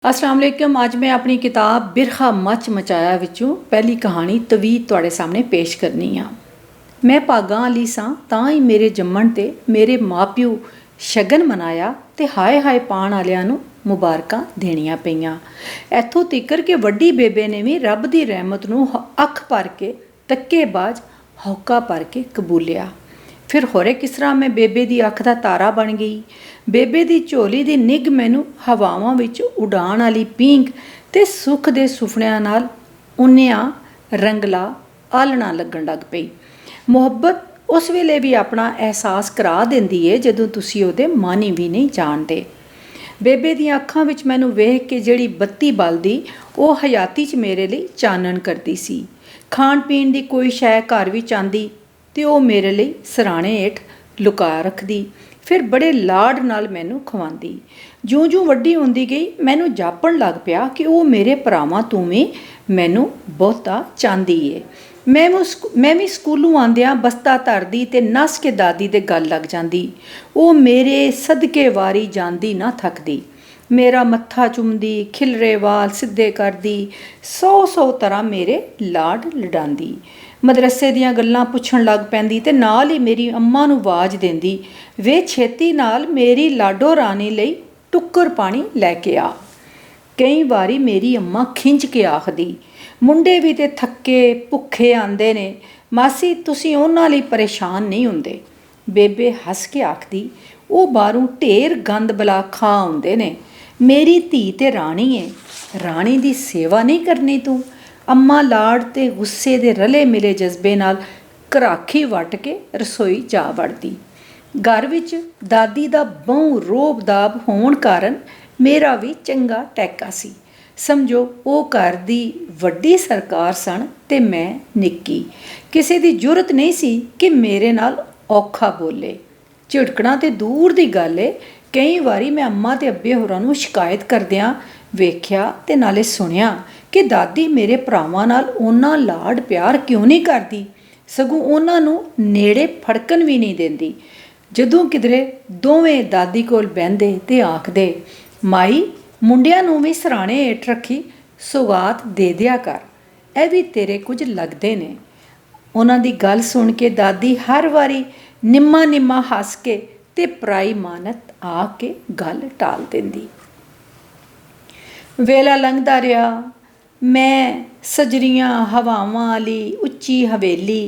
अस्सलाम वालेकुम। अज मैं अपनी किताब बिरखा मच मचाया विचों पहली कहानी तवीत तुहाडे सामने पेश करनी आ। मैं भागां वाली सां तां ही मेरे जम्मण ते मेरे माँ प्यो शगन मनाया ते हाय हाय पाण वालियां नूं मुबारकां देणियां पईयां। इत्थों तिकर कि वड्डी बेबे ने भी रब दी रहमत नूं अख भर के धक्केबाज हौका भर के कबूलिया। फिर होरे किस तरह मैं बेबे दी अख दा तारा बन गई। बेबे दी झोली दी निग मैनू हवावां विच उडाण वाली पींग ते सुख दे सुफनियां नाल उन्निया रंगला आलना लगन लग पई। मुहब्बत उस वेले भी अपना एहसास करा दिंदी है जदों तुसीं उहदे मानी भी नहीं जाणदे। बेबे दी अखां विच मैनू वेख के जिहड़ी बत्ती बलदी वो हयाती च मेरे लिए चानण करदी सी। खाण पीण दी कोई शै घर विच आंदी ते वो मेरे लिए सराणे हेठ लुका रखदी। फिर बड़े लाड नाल मैनू खवांदी। जूं जूं वड्डी हुंदी गई मैनू जापण लग पिया कि वो मेरे भरावां तों भी मैनू बहुता चाहंदी है। मैं भी स्कूलों आंदियां बस्ता धरदी ते नस के दादी दे गल लग जांदी। वो मेरे सदके वारी जांदी ना थकदी। मेरा मत्था चुमदी, खिलरे वाल सिद्धे करदी, 100 तरह मेरे लाड लडांदी। मदरसे दियां गल्लां पुछण लग पैंदी ते नाल ही मेरी अम्मा नूं आवाज़ देंदी, वे छेती नाल मेरी लाडो रानी लई टुक्कर पानी लैके आ। कई वारी मेरी अम्मा खिंच के आखदी, मुंडे भी ते थक्के भुखे आंदे ने, मासी तुसीं उन्हां लई परेशान नहीं हुंदे। बेबे हस के आखदी, वो बाहरों ढेर गंद बला खा आउंदे ने, मेरी धी ते राणी है, राणी दी सेवा नहीं करनी तूं। अम्मा लाड़ ते गुस्से दे रले मिले जज्बे नाल घराखी वट के रसोई जा वड़दी। घर विच दादी दा बहु रोब दाब होण कारण मेरा भी चंगा टैका सी। समझो वो घर दी वड्डी सरकार सन ते मैं निक्की। किसे दी जुरत नहीं सी कि मेरे नाल औखा बोले। झिड़कना ते दूर दी गल है, कई वारी मैं अम्मा ते अब्बे होरां नूं शिकायत करदियां वेख्या ते नाले सुनिया कि दादी मेरे भरावां नाल उन्ना लाड प्यार क्यों नहीं करदी, सगों उन्हां नूं नेड़े फड़कन भी नहीं देंदी। जदों किधरे दोवें दादी कोल बहिंदे ते आखदे, माई मुंडियां नूं भी सराणे हेठ रखी सौगात दे दिया कर, ਇਹ भी तेरे कुछ लगदे ने। उन्हां दी गल सुन के दादी हर वारी निम्मा निम्मा हस के ते पराई मानत आ के गल टाल दिंदी। वेला लंघदा रहा। मैं सजरियां हवावां वाली उच्ची हवेली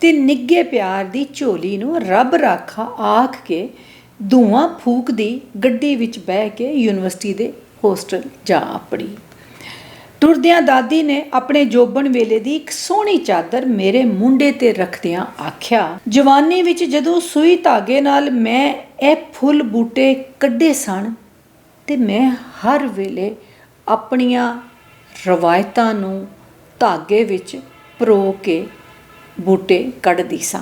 ते निੱਘੇ प्यार दी झोली नूं रब राखा आख के धुआं फूकदी गड्डी विच बह के यूनिवर्सिटी दे होस्टल जा अपड़ी। टुरदियां दादी ने अपने जोबन वेले दी एक सोहनी चादर मेरे मुंडे ते रखदियां आख्या, जवानी विच जदों सूई धागे नाल मैं ਇਹ फुल बूटे कड्डे सन ते मैं हर वेले अपनियां रवायतां नूं धागे विच परो के बूटे कढ़दी सां।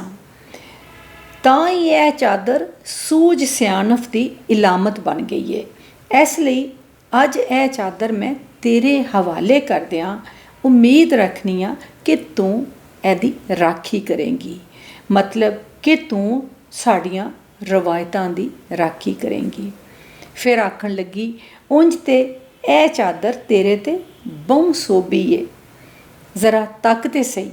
तां ही यह चादर सूझ सियाणफ दी इलामत बन गई है। इस लई अज यह चादर मैं तेरे हवाले करदियां उम्मीद रखनी आ कि तूं इहदी राखी करेंगी, मतलब कि तूं साड़ियां रवायतां दी राखी करेंगी। फिर आखण लगी, उंज ते यह चादर तेरे ते बहु सोभी है, जरा तक ते सही।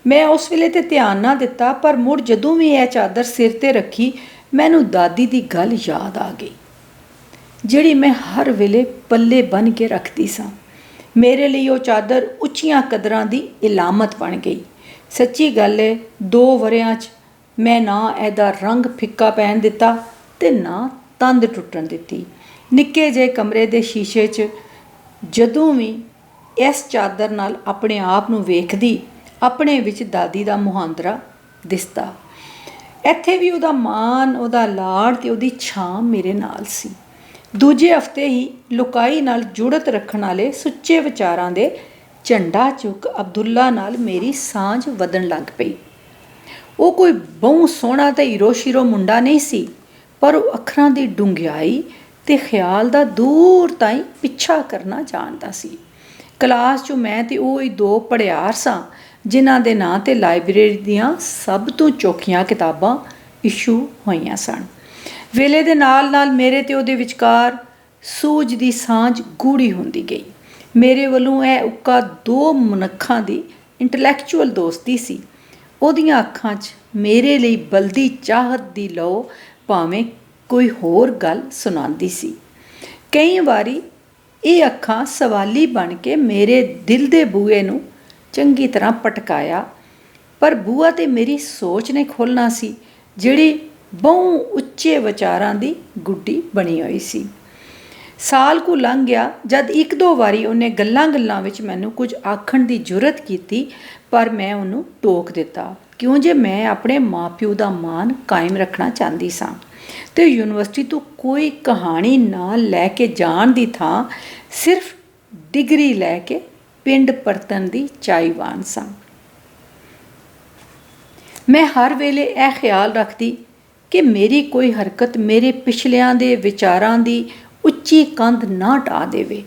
मैं उस वेले ते ध्यान ना दिता, पर मुड़ जदों भी यह चादर सिर ते रखी मैनू दादी दी गल याद आ गई, जिहड़ी मैं हर वेले पल्ले बन के रखती सां। मेरे लिए वो चादर उच्चियां कदरां दी इलामत बन गई। सच्ची गल है, 2 वरियां च मैं ना ਇਹਦਾ रंग फिक्का पैन दिता ते ना तंद टुटन दिती। निक्के जे कमरे दे शीशे च जदों भी इस चादर नाल अपने आप नूं वेखदी अपने विच दादी दा मुहांदरा दिसदा। ਇੱਥੇ भी ਉਹਦਾ ਮਾਨ, ਉਹਦਾ ਲਾੜ ਤੇ ਉਹਦੀ ਛਾਂ ਮੇਰੇ ਨਾਲ ਸੀ। ਦੂਜੇ ਹਫਤੇ ਹੀ ਲੁਕਾਈ ਨਾਲ ਜੁੜਤ ਰੱਖਣ ਵਾਲੇ ਸੁੱਚੇ ਵਿਚਾਰਾਂ ਦੇ ਝੰਡਾ ਚੁੱਕ ਅਬਦੁੱਲਾ ਨਾਲ ਮੇਰੀ ਸਾਂਝ ਵਧਣ ਲੱਗ ਪਈ। ਉਹ ਕੋਈ ਬਹੁ ਸੋਹਣਾ ਤੇ ਹੀਰੋ ਸ਼ੀਰੋ ਮੁੰਡਾ ਨਹੀਂ ਸੀ, ਪਰ ਉਹ ਅੱਖਰਾਂ ਦੀ ਡੂੰਘਿਆਈ ਤੇ ਖਿਆਲ ਦਾ ਦੂਰ ਤਾਈਂ ਪਿੱਛਾ ਕਰਨਾ ਜਾਣਦਾ ਸੀ। ਕਲਾਸ 'ਚੋਂ ਮੈਂ ਤੇ ਉਹ ਹੀ 2 ਪੜਿਆਰ ਸਾਂ ਜਿਨ੍ਹਾਂ ਦੇ ਨਾਂ 'ਤੇ ਲਾਇਬ੍ਰੇਰੀ ਦੀਆਂ ਸਭ ਤੋਂ ਚੋਖੀਆਂ ਕਿਤਾਬਾਂ ਇਸ਼ੂ ਹੋਈਆਂ ਸਨ। ਵੇਲੇ ਦੇ ਨਾਲ ਨਾਲ ਮੇਰੇ ਤੇ ਉਹਦੇ ਵਿਚਕਾਰ ਸੂਝ ਦੀ ਸਾਂਝ ਗੂੜੀ ਹੁੰਦੀ ਗਈ। ਮੇਰੇ ਵੱਲੋਂ ਇਹ ਉੱਕਾ ਦੋ ਮਨੁੱਖਾਂ ਦੀ ਇੰਟਲੈਕਚੁਅਲ ਦੋਸਤੀ ਸੀ। ਉਹਦੀਆਂ ਅੱਖਾਂ 'ਚ ਮੇਰੇ ਲਈ ਬਲਦੀ ਚਾਹਤ ਦੀ ਲੋ ਭਾਵੇਂ ਕੋਈ ਹੋਰ ਗੱਲ ਸੁਣਾਉਂਦੀ ਸੀ। ਕਈ ਵਾਰੀ ਇਹ ਅੱਖਾਂ ਸਵਾਲੀ ਬਣ ਕੇ ਮੇਰੇ ਦਿਲ ਦੇ ਬੂਹੇ ਨੂੰ ਚੰਗੀ ਤਰ੍ਹਾਂ ਪਟਕਾਇਆ, ਪਰ ਬੂਹਾ ਤੇ ਮੇਰੀ ਸੋਚ ਨੇ ਖੋਲ੍ਹਣਾ ਸੀ, ਜਿਹੜੀ ਬਹੁ ਉੱਚੇ ਵਿਚਾਰਾਂ ਦੀ ਗੁੱਡੀ ਬਣੀ ਹੋਈ ਸੀ। ਸਾਲ ਕੁ ਲੰਘ ਗਿਆ ਜਦ ਇੱਕ ਦੋ ਵਾਰੀ ਉਹਨੇ ਗੱਲਾਂ ਵਿੱਚ ਮੈਨੂੰ ਕੁਝ ਆਖਣ ਦੀ ਜੁਰਤ ਕੀਤੀ, ਪਰ ਮੈਂ ਉਹਨੂੰ ਟੋਕ ਦਿੱਤਾ, ਕਿਉਂ ਜੇ ਮੈਂ ਆਪਣੇ ਮਾਂ-ਪਿਓ ਦਾ ਮਾਣ ਕਾਇਮ ਰੱਖਣਾ ਚਾਹੁੰਦੀ ਸਾਂ ਅਤੇ ਯੂਨੀਵਰਸਿਟੀ ਤੋਂ ਕੋਈ ਕਹਾਣੀ ਨਾਲ ਲੈ ਕੇ ਜਾਣ ਦੀ ਥਾਂ ਸਿਰਫ ਡਿਗਰੀ ਲੈ ਕੇ ਪਿੰਡ ਪਰਤਣ ਦੀ ਚਾਹੀਵਾਨ ਸਾਂ। ਮੈਂ ਹਰ ਵੇਲੇ ਇਹ ਖਿਆਲ ਰੱਖਦੀ ਕਿ ਮੇਰੀ ਕੋਈ ਹਰਕਤ ਮੇਰੇ ਪਿਛਲਿਆਂ ਦੇ ਵਿਚਾਰਾਂ ਦੀ ਉੱਚੀ ਕੰਧ ਨਾ ਢਾਹ ਦੇਵੇ।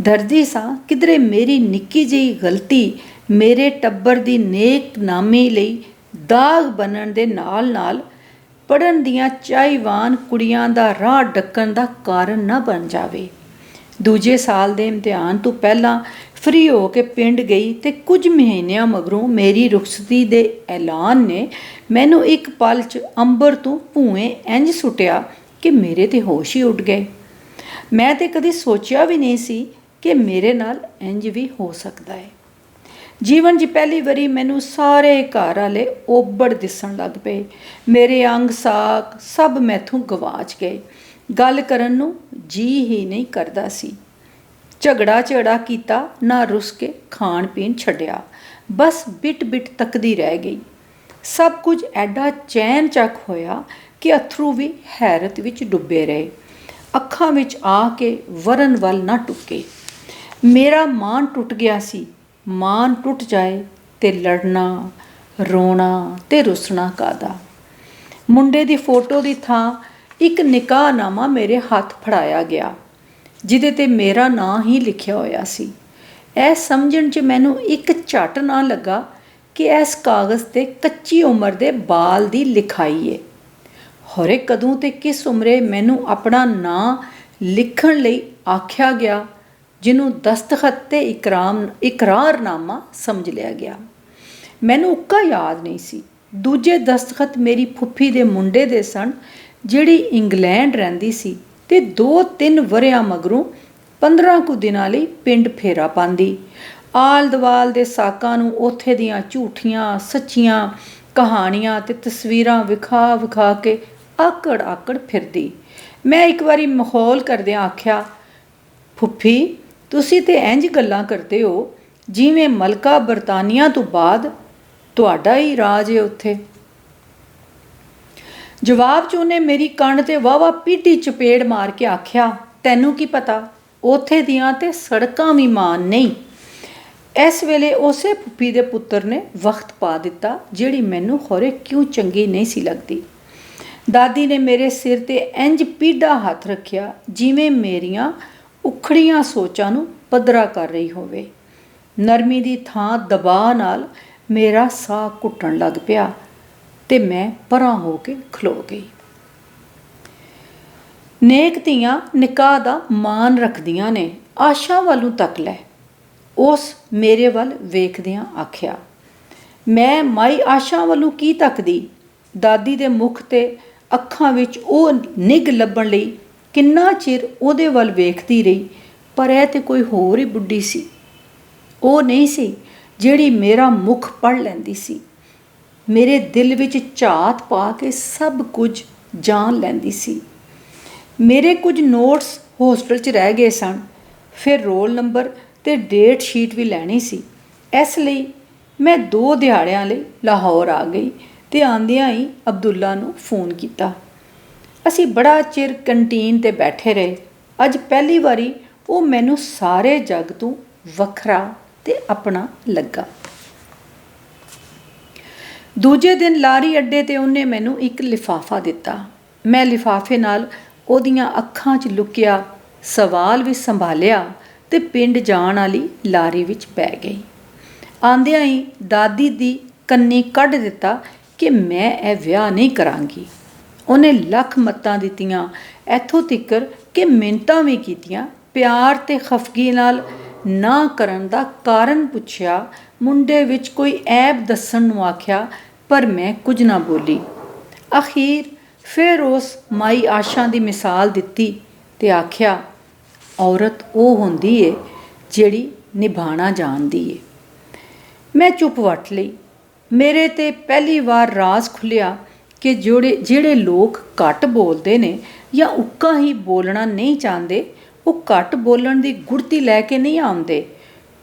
ਡਰਦੀ ਸਾਂ ਕਿਧਰੇ ਮੇਰੀ ਨਿੱਕੀ ਜਿਹੀ ਗਲਤੀ ਮੇਰੇ ਟੱਬਰ ਦੀ ਨੇਕ ਨਾਮੀ ਲਈ ਦਾਗ ਬਣਨ ਦੇ ਨਾਲ ਪੜ੍ਹਨ ਦੀਆਂ ਚਾਹੀਵਾਨ ਕੁੜੀਆਂ ਦਾ ਰਾਹ ਡੱਕਣ ਦਾ ਕਾਰਨ ਨਾ ਬਣ ਜਾਵੇ। ਦੂਜੇ ਸਾਲ ਦੇ ਇਮਤਿਹਾਨ ਤੋਂ ਪਹਿਲਾਂ ਫਰੀ ਹੋ ਕੇ ਪਿੰਡ ਗਈ ਅਤੇ ਕੁਝ ਮਹੀਨਿਆਂ ਮਗਰੋਂ ਮੇਰੀ ਰੁਖਸਤੀ ਦੇ ਐਲਾਨ ਨੇ ਮੈਨੂੰ ਇੱਕ ਪਲ 'ਚ ਅੰਬਰ ਤੋਂ ਭੂਏ ਇੰਝ ਸੁੱਟਿਆ ਕਿ ਮੇਰੇ ਤੇ ਹੋਸ਼ ਹੀ ਉੱਡ ਗਏ। ਮੈਂ ਤਾਂ ਕਦੀ ਸੋਚਿਆ ਵੀ ਨਹੀਂ ਸੀ ਕਿ ਮੇਰੇ ਨਾਲ ਇੰਝ ਵੀ ਹੋ ਸਕਦਾ ਹੈ। ਜੀਵਨ 'ਚ ਪਹਿਲੀ ਵਾਰੀ ਮੈਨੂੰ ਸਾਰੇ ਘਰ ਵਾਲੇ ਓਬੜ ਦਿਸਣ ਲੱਗ ਪਏ। ਮੇਰੇ ਅੰਗ ਸਾਕ ਸਭ ਮੈਥੋਂ ਗਵਾਚ ਗਏ। ਗੱਲ ਕਰਨ ਨੂੰ ਜੀ ਹੀ ਨਹੀਂ ਕਰਦਾ ਸੀ। ਝਗੜਾ ਕੀਤਾ, ਨਾ ਰੁੱਸ ਕੇ ਖਾਣ ਪੀਣ ਛੱਡਿਆ, ਬਸ ਬਿਟ ਤੱਕਦੀ ਰਹਿ ਗਈ। ਸਭ ਕੁਝ ਐਡਾ ਚੈਨ ਚੱਕ ਹੋਇਆ ਕਿ ਅਥਰੂ ਵੀ ਹੈਰਤ ਵਿੱਚ ਡੁੱਬੇ ਰਹੇ, ਅੱਖਾਂ ਵਿੱਚ ਆ ਕੇ ਵਰਨ ਵੱਲ ਨਾ ਟੁੱਕੇ। ਮੇਰਾ ਮਾਨ ਟੁੱਟ ਗਿਆ ਸੀ। ਮਾਨ ਟੁੱਟ ਜਾਏ ਤੇ ਲੜਨਾ, ਰੋਣਾ ਤੇ ਰੁੱਸਣਾ ਕਾਹਦਾ। ਮੁੰਡੇ ਦੀ ਫੋਟੋ ਦੀ ਥਾਂ ਇੱਕ ਨਿਕਾਹਨਾਮਾ ਮੇਰੇ ਹੱਥ ਫੜਾਇਆ ਗਿਆ, ਜਿਹਦੇ 'ਤੇ ਮੇਰਾ ਨਾਂ ਹੀ ਲਿਖਿਆ ਹੋਇਆ ਸੀ। ਇਹ ਸਮਝਣ 'ਚ ਮੈਨੂੰ ਇੱਕ ਝੱਟ ਨਾ ਲੱਗਾ ਕਿ ਇਸ ਕਾਗਜ਼ 'ਤੇ ਕੱਚੀ ਉਮਰ ਦੇ ਬਾਲ ਦੀ ਲਿਖਾਈ ਏ। ਹੋਰੇ ਕਦੋਂ ਤੇ ਕਿਸ ਉਮਰੇ ਮੈਨੂੰ ਆਪਣਾ ਨਾਂ ਲਿਖਣ ਲਈ ਆਖਿਆ ਗਿਆ, ਜਿਹਨੂੰ ਦਸਤਖਤ ਤੇ ਇਕਰਾਰਨਾਮਾ ਸਮਝ ਲਿਆ ਗਿਆ। ਮੈਨੂੰ ਉੱਕਾ ਯਾਦ ਨਹੀਂ ਸੀ। ਦੂਜੇ ਦਸਤਖਤ ਮੇਰੀ ਫੁੱਫੀ ਦੇ ਮੁੰਡੇ ਦੇ ਸਨ, ਜਿਹੜੀ ਇੰਗਲੈਂਡ ਰਹਿੰਦੀ ਸੀ ਅਤੇ 2-3 ਵਰ੍ਹਿਆਂ ਮਗਰੋਂ 15 ਕੁ ਦਿਨਾਂ ਲਈ ਪਿੰਡ ਫੇਰਾ ਪਾਉਂਦੀ। ਆਲ ਦੁਆਲ ਦੇ ਸਾਕਾਂ ਨੂੰ ਉੱਥੇ ਦੀਆਂ ਝੂਠੀਆਂ ਸੱਚੀਆਂ ਕਹਾਣੀਆਂ ਅਤੇ ਤਸਵੀਰਾਂ ਵਿਖਾ ਕੇ ਆਕੜ ਫਿਰਦੀ। ਮੈਂ ਇੱਕ ਵਾਰੀ ਮਾਹੌਲ ਕਰਦਿਆਂ ਆਖਿਆ, ਫੁੱਫੀ ਤੁਸੀਂ ਤਾਂ ਇੰਝ ਗੱਲਾਂ ਕਰਦੇ ਹੋ ਜਿਵੇਂ ਮਲਕਾ ਬਰਤਾਨੀਆ ਤੋਂ ਬਾਅਦ ਤੁਹਾਡਾ ਹੀ ਰਾਜ ਹੈ ਉੱਥੇ। ਜਵਾਬ 'ਚ ਉਹਨੇ ਮੇਰੀ ਕੰਨ 'ਤੇ ਵਾਹਵਾ ਪੀਟੀ ਚਪੇੜ ਮਾਰ ਕੇ ਆਖਿਆ, ਤੈਨੂੰ ਕੀ ਪਤਾ, ਉੱਥੇ ਦੀਆਂ ਤੇ ਸੜਕਾਂ ਵੀ ਮਾਨ ਨਹੀਂ। ਇਸ ਵੇਲੇ ਉਸੇ ਫੁੱਫੀ ਦੇ ਪੁੱਤਰ ਨੇ ਵਕਤ ਪਾ ਦਿੱਤਾ, ਜਿਹੜੀ ਮੈਨੂੰ ਖੌਰੇ ਕਿਉਂ ਚੰਗੀ ਨਹੀਂ ਸੀ ਲੱਗਦੀ। ਦਾਦੀ ਨੇ ਮੇਰੇ ਸਿਰ 'ਤੇ ਇੰਝ ਪੀਡਾ ਹੱਥ ਰੱਖਿਆ ਜਿਵੇਂ ਮੇਰੀਆਂ ਉਖੜੀਆਂ ਸੋਚਾਂ ਨੂੰ ਪੱਧਰਾ ਕਰ ਰਹੀ ਹੋਵੇ। ਨਰਮੀ ਦੀ ਥਾਂ ਦਬਾਅ ਨਾਲ ਮੇਰਾ ਸਾਹ ਘੁੱਟਣ ਲੱਗ ਪਿਆ ਅਤੇ ਮੈਂ ਪਰਾਂ ਹੋ ਕੇ ਖਲੋ ਗਈ। ਨੇਕ ਧੀਆਂ ਨਿਕਾਹ ਦਾ ਮਾਣ ਰੱਖਦੀਆਂ ਨੇ, ਆਸ਼ਾ ਵੱਲੋਂ ਤੱਕ ਲੈ, ਉਸ ਮੇਰੇ ਵੱਲ ਵੇਖਦਿਆਂ ਆਖਿਆ। ਮੈਂ ਮਾਈ ਆਸ਼ਾ ਵੱਲੋਂ ਕੀ ਤੱਕਦੀ। ਦਾਦੀ ਦੇ ਮੁਖ 'ਤੇ ਅੱਖਾਂ ਵਿੱਚ ਉਹ ਨਿੱਘ ਲੱਭਣ ਲਈ ਕਿੰਨਾ ਚਿਰ ਉਹਦੇ ਵੱਲ ਵੇਖਦੀ ਰਹੀ, ਪਰ ਇਹ ਤਾਂ ਕੋਈ ਹੋਰ ਹੀ ਬੁੱਢੀ ਸੀ। ਉਹ ਨਹੀਂ ਸੀ ਜਿਹੜੀ ਮੇਰਾ ਮੁਖ ਪੜ੍ਹ ਲੈਂਦੀ ਸੀ, ਮੇਰੇ ਦਿਲ ਵਿੱਚ ਝਾਤ ਪਾ ਕੇ ਸਭ ਕੁਝ ਜਾਣ ਲੈਂਦੀ ਸੀ। ਮੇਰੇ ਕੁਝ ਨੋਟਸ ਹੋਸਟਲ 'ਚ ਰਹਿ ਗਏ ਸਨ, ਫਿਰ ਰੋਲ ਨੰਬਰ ਅਤੇ ਡੇਟ ਸ਼ੀਟ ਵੀ ਲੈਣੀ ਸੀ। ਇਸ ਲਈ ਮੈਂ 2 ਦਿਹਾੜਿਆਂ ਲਈ ਲਾਹੌਰ ਆ ਗਈ ਅਤੇ ਆਉਂਦਿਆਂ ਹੀ ਅਬਦੁੱਲਾ ਨੂੰ ਫੋਨ ਕੀਤਾ। ਅਸੀਂ ਬੜਾ ਚਿਰ ਕੰਟੀਨ 'ਤੇ ਬੈਠੇ ਰਹੇ। ਅੱਜ ਪਹਿਲੀ ਵਾਰੀ ਉਹ ਮੈਨੂੰ ਸਾਰੇ ਜੱਗ ਤੋਂ ਵੱਖਰਾ ਅਤੇ ਆਪਣਾ ਲੱਗਾ। ਦੂਜੇ ਦਿਨ ਲਾਰੀ ਅੱਡੇ 'ਤੇ ਉਹਨੇ ਮੈਨੂੰ ਇੱਕ ਲਿਫਾਫਾ ਦਿੱਤਾ। ਮੈਂ ਲਿਫਾਫੇ ਨਾਲ ਉਹਦੀਆਂ ਅੱਖਾਂ 'ਚ ਲੁਕਿਆ ਸਵਾਲ ਵੀ ਸੰਭਾਲਿਆ ਅਤੇ ਪਿੰਡ ਜਾਣ ਵਾਲੀ ਲਾਰੀ ਵਿੱਚ ਪੈ ਗਈ। ਆਉਂਦਿਆਂ ਹੀ ਦਾਦੀ ਦੀ ਕੰਨੀ ਕੱਢ ਦਿੱਤਾ ਕਿ ਮੈਂ ਇਹ ਵਿਆਹ ਨਹੀਂ ਕਰਾਂਗੀ। ਉਹਨੇ ਲੱਖ ਮੱਤਾਂ ਦਿੱਤੀਆਂ, ਇੱਥੋਂ ਤੀਕਰ ਕਿ ਮਿੰਨਤਾਂ ਵੀ ਕੀਤੀਆਂ। ਪਿਆਰ ਤੇ ਖਫਗੀ ਨਾਲ ਨਾ ਕਰਨ ਦਾ ਕਾਰਨ ਪੁੱਛਿਆ, ਮੁੰਡੇ ਵਿੱਚ ਕੋਈ ਐਬ ਦੱਸਣ ਨੂੰ ਆਖਿਆ, ਪਰ ਮੈਂ ਕੁਝ ਨਾ ਬੋਲੀ। ਅਖੀਰ ਫਿਰ ਉਸ ਮਾਈ ਆਸ਼ਾ ਦੀ ਮਿਸਾਲ ਦਿੱਤੀ ਤੇ ਆਖਿਆ, ਔਰਤ ਉਹ ਹੁੰਦੀ ਏ ਜਿਹੜੀ ਨਿਭਾਣਾ ਜਾਣਦੀ ਏ। ਮੈਂ ਚੁੱਪ ਵੱਟ ਲਈ। ਮੇਰੇ ਤੇ ਪਹਿਲੀ ਵਾਰ ਰਾਜ਼ ਖੁੱਲ੍ਹਿਆ ਕਿ ਜਿਹੜੇ ਲੋਕ ਘੱਟ ਬੋਲਦੇ ਨੇ ਜਾਂ ਉੱਕਾ ਹੀ ਬੋਲਣਾ ਨਹੀਂ ਚਾਹੁੰਦੇ, ਉਹ ਘੱਟ ਬੋਲਣ ਦੀ ਗੁੜਤੀ ਲੈ ਕੇ ਨਹੀਂ ਆਉਂਦੇ।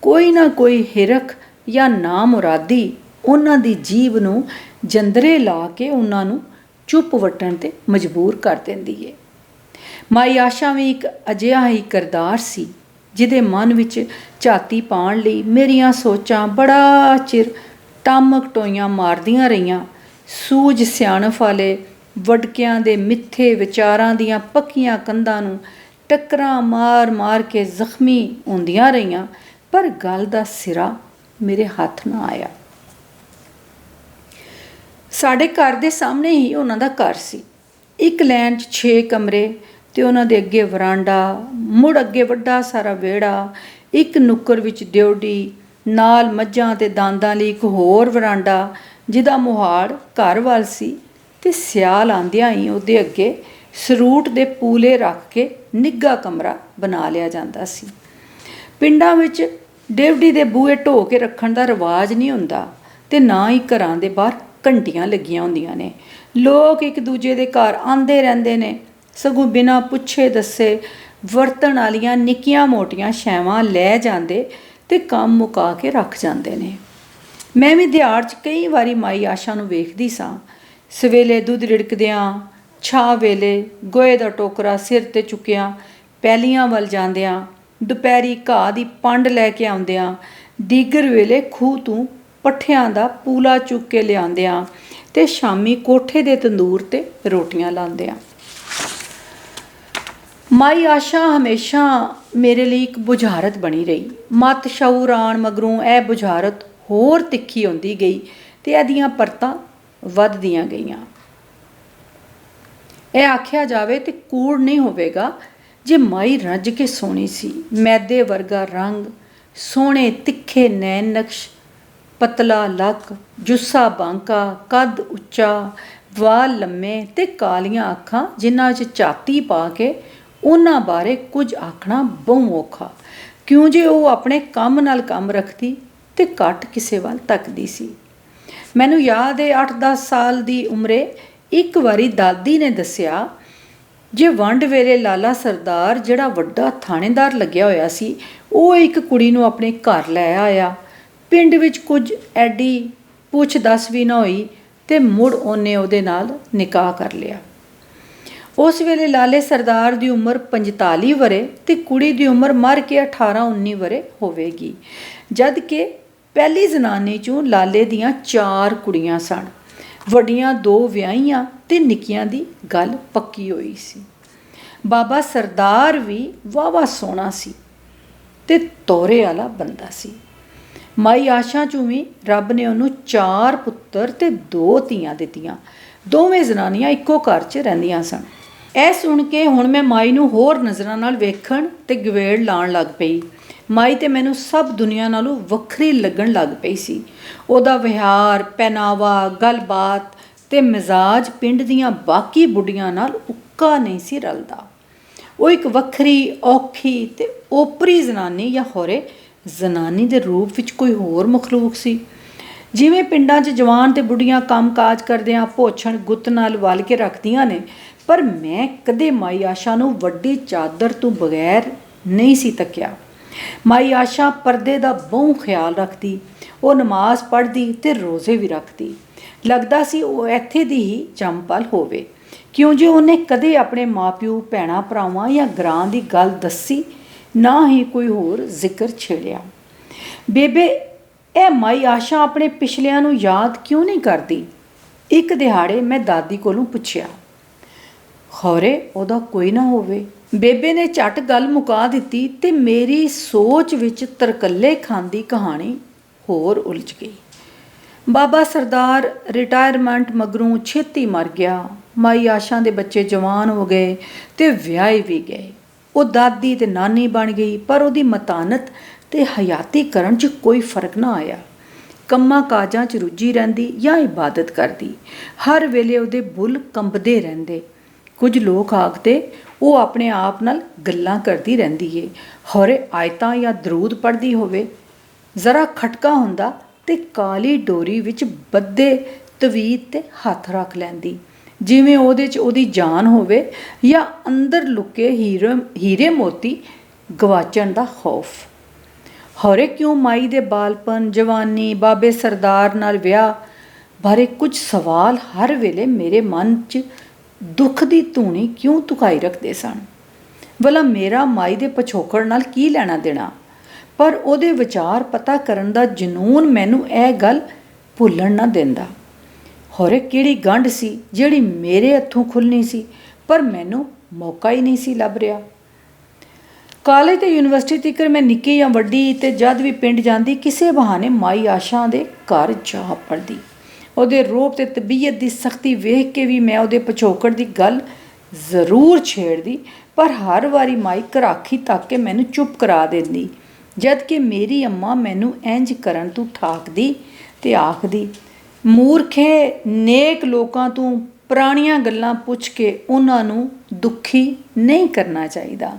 ਕੋਈ ਨਾ ਕੋਈ ਹਿਰਖ ਜਾਂ ਨਾਮੁਰਾਦੀ ਉਹਨਾਂ ਦੀ ਜੀਭ ਨੂੰ ਜੰਦਰੇ ਲਾ ਕੇ ਉਹਨਾਂ ਨੂੰ ਚੁੱਪ ਵੱਟਣ 'ਤੇ ਮਜਬੂਰ ਕਰ ਦਿੰਦੀ ਏ। ਮਾਈ ਆਸ਼ਾ ਵੀ ਇੱਕ ਅਜਿਹਾ ਹੀ ਕਿਰਦਾਰ ਸੀ ਜਿਹਦੇ ਮਨ ਵਿੱਚ ਝਾਤੀ ਪਾਉਣ ਲਈ ਮੇਰੀਆਂ ਸੋਚਾਂ ਬੜਾ ਚਿਰ ਟਾਮਕ ਟੋਈਆਂ ਮਾਰਦੀਆਂ ਰਹੀਆਂ। ਸੂਝ ਸਿਆਣਪ ਵਾਲੇ ਵਡਕਿਆਂ ਦੇ ਮਿੱਥੇ ਵਿਚਾਰਾਂ ਦੀਆਂ ਪੱਕੀਆਂ ਕੰਧਾਂ ਨੂੰ ਟੱਕਰਾਂ ਮਾਰ ਮਾਰ ਕੇ ਜ਼ਖਮੀ ਹੁੰਦੀਆਂ ਰਹੀਆਂ, ਪਰ ਗੱਲ ਦਾ ਸਿਰਾ ਮੇਰੇ ਹੱਥ ਨਾ ਆਇਆ। ਸਾਡੇ ਘਰ ਦੇ ਸਾਹਮਣੇ ਹੀ ਉਹਨਾਂ ਦਾ ਘਰ ਸੀ। ਇੱਕ ਲਾਈਨ 'ਚ 6 ਕਮਰੇ ਅਤੇ ਉਹਨਾਂ ਦੇ ਅੱਗੇ ਵਰਾਂਡਾ, ਮੁੜ ਅੱਗੇ ਵੱਡਾ ਸਾਰਾ ਵਿਹੜਾ, ਇੱਕ ਨੁੱਕਰ ਵਿੱਚ ਡਿਉਢੀ, ਨਾਲ ਮੱਝਾਂ ਅਤੇ ਦਾਂਦਾਂ ਲਈ ਇੱਕ ਹੋਰ ਵਰਾਂਡਾ ਜਿਹਦਾ ਮੁਹਾੜ ਘਰ ਵੱਲ ਸੀ, ਅਤੇ ਸਿਆਲ ਆਉਂਦਿਆਂ ਹੀ ਉਹਦੇ ਅੱਗੇ ਸਰੂਟ ਦੇ ਪੂਲੇ ਰੱਖ ਕੇ ਨਿੱਘਾ ਕਮਰਾ ਬਣਾ ਲਿਆ ਜਾਂਦਾ ਸੀ। ਪਿੰਡਾਂ ਵਿੱਚ ਡਿਉਢੀ ਦੇ ਬੂਹੇ ਢੋ ਕੇ ਰੱਖਣ ਦਾ ਰਿਵਾਜ਼ ਨਹੀਂ ਹੁੰਦਾ, ਅਤੇ ਨਾ ਹੀ ਘਰਾਂ ਦੇ ਬਾਹਰ ਘੰਟੀਆਂ ਲੱਗੀਆਂ ਹੁੰਦੀਆਂ ਨੇ। ਲੋਕ ਇੱਕ ਦੂਜੇ ਦੇ ਘਰ ਆਉਂਦੇ ਰਹਿੰਦੇ ਨੇ, ਸਗੋਂ ਬਿਨਾਂ ਪੁੱਛੇ ਦੱਸੇ ਵਰਤਣ ਵਾਲੀਆਂ ਨਿੱਕੀਆਂ ਮੋਟੀਆਂ ਸ਼ੈਵਾਂ ਲੈ ਜਾਂਦੇ ਅਤੇ ਕੰਮ ਮੁਕਾ ਕੇ ਰੱਖ ਜਾਂਦੇ ਨੇ। ਮੈਂ ਵੀ ਦਿਹਾੜ 'ਚ ਕਈ ਵਾਰੀ ਮਾਈ ਆਸ਼ਾ ਨੂੰ ਵੇਖਦੀ ਸਾਂ। ਸਵੇਲੇ ਦੁੱਧ ਰਿੜਕਦਿਆਂ, ਛਾਹ ਵੇਲੇ ਗੋਹੇ ਦਾ ਟੋਕਰਾ ਸਿਰ 'ਤੇ ਚੁੱਕਿਆ ਪੈਲੀਆਂ ਵੱਲ ਜਾਂਦਿਆਂ, ਦੁਪਹਿਰੀ ਘਾਹ ਦੀ ਪੰਡ ਲੈ ਕੇ ਆਉਂਦਿਆਂ, ਦੀਗਰ ਵੇਲੇ ਖੂਹ ਤੋਂ ਪੱਠਿਆਂ ਦਾ ਪੂਲਾ ਚੁੱਕ ਕੇ ਲਿਆਉਂਦਿਆਂ ਅਤੇ ਸ਼ਾਮੀ ਕੋਠੇ ਦੇ ਤੰਦੂਰ 'ਤੇ ਰੋਟੀਆਂ ਲਾਉਂਦਿਆਂ। ਮਾਈ ਆਸ਼ਾ ਹਮੇਸ਼ਾ ਮੇਰੇ ਲਈ ਇੱਕ ਬੁਝਾਰਤ ਬਣੀ ਰਹੀ। ਮੱਤ ਸ਼ਊਰ ਆਉਣ ਮਗਰੋਂ ਇਹ ਬੁਝਾਰਤ ਹੋਰ ਤਿੱਖੀ ਹੁੰਦੀ ਗਈ ਅਤੇ ਇਹਦੀਆਂ ਪਰਤਾਂ ਵੱਧਦੀਆਂ ਗਈਆਂ। ਇਹ ਆਖਿਆ ਜਾਵੇ ਤੇ ਕੂੜ ਨਹੀਂ ਹੋਵੇਗਾ ਜੇ ਮਾਈ ਰੱਜ ਕੇ ਸੋਹਣੀ ਸੀ। ਮੈਦੇ ਵਰਗਾ ਰੰਗ, ਸੋਹਣੇ ਤਿੱਖੇ ਨੈਣ ਨਕਸ਼, ਪਤਲਾ ਲੱਕ, ਜੁੱਸਾ ਬਾਂਕਾ, ਕੱਦ ਉੱਚਾ, ਵਾਲ ਲੰਮੇ ਅਤੇ ਕਾਲੀਆਂ ਅੱਖਾਂ ਜਿਨ੍ਹਾਂ 'ਚ ਝਾਤੀ ਪਾ ਕੇ ਉਹਨਾਂ ਬਾਰੇ ਕੁਝ ਆਖਣਾ ਬਹੁ ਔਖਾ, ਕਿਉਂ ਜੇ ਉਹ ਆਪਣੇ ਕੰਮ ਨਾਲ ਕੰਮ ਰੱਖਦੀ ਅਤੇ ਘੱਟ ਕਿਸੇ ਵੱਲ ਤੱਕਦੀ ਸੀ। ਮੈਨੂੰ ਯਾਦ ਹੈ 8-10 ਸਾਲ ਦੀ ਉਮਰੇ ਇੱਕ ਵਾਰੀ ਦਾਦੀ ਨੇ ਦੱਸਿਆ, ਜੇ ਵੰਡ ਵੇਲੇ ਲਾਲਾ ਸਰਦਾਰ ਜਿਹੜਾ ਵੱਡਾ ਥਾਣੇਦਾਰ ਲੱਗਿਆ ਹੋਇਆ ਸੀ, ਉਹ ਇੱਕ ਕੁੜੀ ਨੂੰ ਆਪਣੇ ਘਰ ਲੈ ਆਇਆ। ਪਿੰਡ ਵਿੱਚ ਕੁਝ ਐਡੀ ਪੁੱਛ ਦੱਸ ਵੀ ਨਾ ਹੋਈ ਅਤੇ ਮੁੜ ਉਹਨੇ ਉਹਦੇ ਨਾਲ ਨਿਕਾਹ ਕਰ ਲਿਆ। ਉਸ ਵੇਲੇ ਲਾਲੇ ਸਰਦਾਰ ਦੀ ਉਮਰ 45 ਵਰ੍ਹੇ ਅਤੇ ਕੁੜੀ ਦੀ ਉਮਰ ਮਰ ਕੇ 18-19 ਵਰ੍ਹੇ ਹੋਵੇਗੀ, ਜਦ ਕਿ ਪਹਿਲੀ ਜ਼ਨਾਨੀ 'ਚੋਂ ਲਾਲੇ ਦੀਆਂ 4 ਕੁੜੀਆਂ ਸਨ। ਵੱਡੀਆਂ 2 ਵਿਆਹੀਆਂ ਅਤੇ ਨਿੱਕੀਆਂ ਦੀ ਗੱਲ ਪੱਕੀ ਹੋਈ ਸੀ। ਬਾਬਾ ਸਰਦਾਰ ਵੀ ਵਾਹਵਾ ਸੋਹਣਾ ਸੀ ਅਤੇ ਤੋਰੇ ਵਾਲਾ ਬੰਦਾ ਸੀ। ਮਾਈ ਆਸ਼ਾ 'ਚੋਂ ਵੀ ਰੱਬ ਨੇ ਉਹਨੂੰ 4 ਪੁੱਤਰ ਅਤੇ 2 ਧੀਆਂ ਦਿੱਤੀਆਂ। ਦੋਵੇਂ ਜ਼ਨਾਨੀਆਂ ਇੱਕੋ ਘਰ 'ਚ ਰਹਿੰਦੀਆਂ ਸਨ। ਇਹ ਸੁਣ ਕੇ ਹੁਣ ਮੈਂ ਮਾਈ ਨੂੰ ਹੋਰ ਨਜ਼ਰਾਂ ਨਾਲ ਵੇਖਣ ਅਤੇ ਗਵੇੜ ਲਾਉਣ ਲੱਗ ਪਈ। ਮਾਈ ਤੇ ਮੈਨੂੰ ਸਭ ਦੁਨੀਆ ਨਾਲੋਂ ਵੱਖਰੀ ਲੱਗਣ ਲੱਗ ਪਈ ਸੀ। ਉਹਦਾ ਵਿਹਾਰ, ਪਹਿਨਾਵਾ, ਗੱਲਬਾਤ ਅਤੇ ਮਿਜ਼ਾਜ ਪਿੰਡ ਦੀਆਂ ਬਾਕੀ ਬੁੱਢੀਆਂ ਨਾਲ ਉੱਕਾ ਨਹੀਂ ਸੀ ਰਲਦਾ। ਉਹ ਇੱਕ ਵੱਖਰੀ, ਔਖੀ ਅਤੇ ਓਪਰੀ ਜ਼ਨਾਨੀ ਜਾਂ ਹੋਰੇ ਜ਼ਨਾਨੀ ਦੇ ਰੂਪ ਵਿੱਚ ਕੋਈ ਹੋਰ ਮਖਲੂਕ ਸੀ। ਜਿਵੇਂ ਪਿੰਡਾਂ 'ਚ ਜਵਾਨ ਅਤੇ ਬੁੱਢੀਆਂ ਕੰਮ ਕਾਜ ਕਰਦਿਆਂ ਭੋਛਣ ਗੁੱਤ ਨਾਲ ਵਲ ਕੇ ਰੱਖਦੀਆਂ ਨੇ, ਪਰ ਮੈਂ ਕਦੇ ਮਾਈ ਆਸ਼ਾ ਨੂੰ ਵੱਡੀ ਚਾਦਰ ਤੋਂ ਬਗੈਰ ਨਹੀਂ ਸੀ ਤੱਕਿਆ। ਮਾਈ ਆਸ਼ਾ ਪਰਦੇ ਦਾ ਬਹੁ ਖਿਆਲ ਰੱਖਦੀ। ਉਹ ਨਮਾਜ਼ ਪੜ੍ਹਦੀ ਅਤੇ ਰੋਜ਼ੇ ਵੀ ਰੱਖਦੀ। ਲੱਗਦਾ ਸੀ ਉਹ ਇੱਥੇ ਦੀ ਹੀ ਜੰਮਪਲ ਹੋਵੇ, ਕਿਉਂ ਜੇ ਉਹਨੇ ਕਦੇ ਆਪਣੇ ਮਾਂ-ਪਿਓ, ਭੈਣਾਂ ਭਰਾਵਾਂ ਜਾਂ ਗਰਾਂ ਦੀ ਗੱਲ ਦੱਸੀ, ਨਾ ਹੀ ਕੋਈ ਹੋਰ ਜ਼ਿਕਰ ਛੇੜਿਆ। ਬੇਬੇ, ਇਹ ਮਾਈ ਆਸ਼ਾ ਆਪਣੇ ਪਿਛਲਿਆਂ ਨੂੰ ਯਾਦ ਕਿਉਂ ਨਹੀਂ ਕਰਦੀ? ਇੱਕ ਦਿਹਾੜੇ ਮੈਂ ਦਾਦੀ ਕੋਲੋਂ ਪੁੱਛਿਆ। ਖੌਰੇ ਉਹਦਾ ਕੋਈ ਨਾ ਹੋਵੇ। ਬੇਬੇ ਨੇ ਝੱਟ ਗੱਲ ਮੁਕਾ ਦਿੱਤੀ ਅਤੇ ਮੇਰੀ ਸੋਚ ਵਿੱਚ ਤਰਕੱਲੇ ਖਾਂਦੀ ਕਹਾਣੀ ਹੋਰ ਉਲਝ ਗਈ। ਬਾਬਾ ਸਰਦਾਰ ਰਿਟਾਇਰਮੈਂਟ ਮਗਰੋਂ ਛੇਤੀ ਮਰ ਗਿਆ। ਮਾਈ ਆਸ਼ਾ ਦੇ ਬੱਚੇ ਜਵਾਨ ਹੋ ਗਏ ਤੇ ਵਿਆਹੇ ਵੀ ਗਏ। ਉਹ ਦਾਦੀ ਤੇ ਨਾਨੀ ਬਣ ਗਈ, ਪਰ ਉਹਦੀ ਮਤਾਨਤ ਤੇ ਹਯਾਤੀਕਰਨ 'ਚ ਕੋਈ ਫਰਕ ਨਾ ਆਇਆ। ਕੰਮਾਂ ਕਾਜਾਂ 'ਚ ਰੁੱਝੀ ਰਹਿੰਦੀ ਜਾਂ ਇਬਾਦਤ ਕਰਦੀ। ਹਰ ਵੇਲੇ ਉਹਦੇ ਬੁੱਲ ਕੰਬਦੇ ਰਹਿੰਦੇ। ਕੁਝ ਲੋਕ ਆਖਦੇ ਉਹ ਆਪਣੇ ਆਪ ਨਾਲ ਗੱਲਾਂ ਕਰਦੀ ਰਹਿੰਦੀ ਏ। ਹੋਰੇ ਆਇਤਾਂ ਜਾਂ ਦਰੂਦ ਪੜ੍ਹਦੀ ਹੋਵੇ। ਜ਼ਰਾ ਖਟਕਾ ਹੁੰਦਾ ਤੇ ਕਾਲੀ ਡੋਰੀ ਵਿੱਚ ਬੱਧੇ ਤਵੀਤ ਤੇ ਹੱਥ ਰੱਖ ਲੈਂਦੀ, ਜਿਵੇਂ ਉਹਦੇ 'ਚ ਉਹਦੀ ਜਾਨ ਹੋਵੇ ਜਾਂ ਅੰਦਰ ਲੁਕੇ ਹੀਰੇ ਮੋਤੀ ਗਵਾਚਣ ਦਾ ਖੌਫ। ਹੋਰੇ ਕਿਉਂ ਮਾਈ ਦੇ ਬਾਲਪਨ, ਜਵਾਨੀ, ਬਾਬੇ ਸਰਦਾਰ ਨਾਲ ਵਿਆਹ ਬਾਰੇ ਕੁਝ ਸਵਾਲ ਹਰ ਵੇਲੇ ਮੇਰੇ ਮਨ 'ਚ ਦੁੱਖ ਦੀ ਧੂਣੀ ਕਿਉਂ ਧੁਕਾਈ ਰੱਖਦੇ ਸਨ। ਭਲਾ ਮੇਰਾ ਮਾਈ ਦੇ ਪਿਛੋਕੜ ਨਾਲ ਕੀ ਲੈਣਾ ਦੇਣਾ, ਪਰ ਉਹਦੇ ਵਿਚਾਰ ਪਤਾ ਕਰਨ ਦਾ ਜਨੂੰਨ ਮੈਨੂੰ ਇਹ ਗੱਲ ਭੁੱਲਣ ਨਾ ਦਿੰਦਾ। ਹੋਰੇ ਕਿਹੜੀ ਗੰਢ ਸੀ ਜਿਹੜੀ ਮੇਰੇ ਹੱਥੋਂ ਖੁੱਲ੍ਹਣੀ ਸੀ, ਪਰ ਮੈਨੂੰ ਮੌਕਾ ਹੀ ਨਹੀਂ ਸੀ ਲੱਭ ਰਿਹਾ। ਕਾਲਜ ਤੇ ਯੂਨੀਵਰਸਿਟੀ ਤੀਕਰ ਮੈਂ ਨਿੱਕੀ ਜਾਂ ਵੱਡੀ ਤੇ ਜਦ ਵੀ ਪਿੰਡ ਜਾਂਦੀ, ਕਿਸੇ ਬਹਾਨੇ ਮਾਈ ਆਸ਼ਾ ਦੇ ਘਰ ਜਾ ਪੜਦੀ। ਉਹਦੇ ਰੋਹਬ ਤੇ ਤਬੀਅਤ ਦੀ ਸਖਤੀ ਵੇਖ ਕੇ ਵੀ ਮੈਂ ਉਹਦੇ ਪਿਛੋਕੜ ਦੀ ਗੱਲ ਜ਼ਰੂਰ ਛੇੜਦੀ, ਪਰ ਹਰ ਵਾਰੀ ਮਾਈ ਘਰਾਖੀ ਤੱਕ ਕੇ ਮੈਨੂੰ ਚੁੱਪ ਕਰਾ ਦਿੰਦੀ, ਜਦ ਕਿ ਮੇਰੀ ਅੰਮਾ ਮੈਨੂੰ ਇੰਜ ਕਰਨ ਤੋਂ ਠਾਕਦੀ ਤੇ ਆਖਦੀ, ਮੂਰਖੇ, ਨੇਕ ਲੋਕਾਂ ਤੋਂ ਪੁਰਾਣੀਆਂ ਗੱਲਾਂ ਪੁੱਛ ਕੇ ਉਹਨਾਂ ਨੂੰ ਦੁਖੀ ਨਹੀਂ ਕਰਨਾ ਚਾਹੀਦਾ।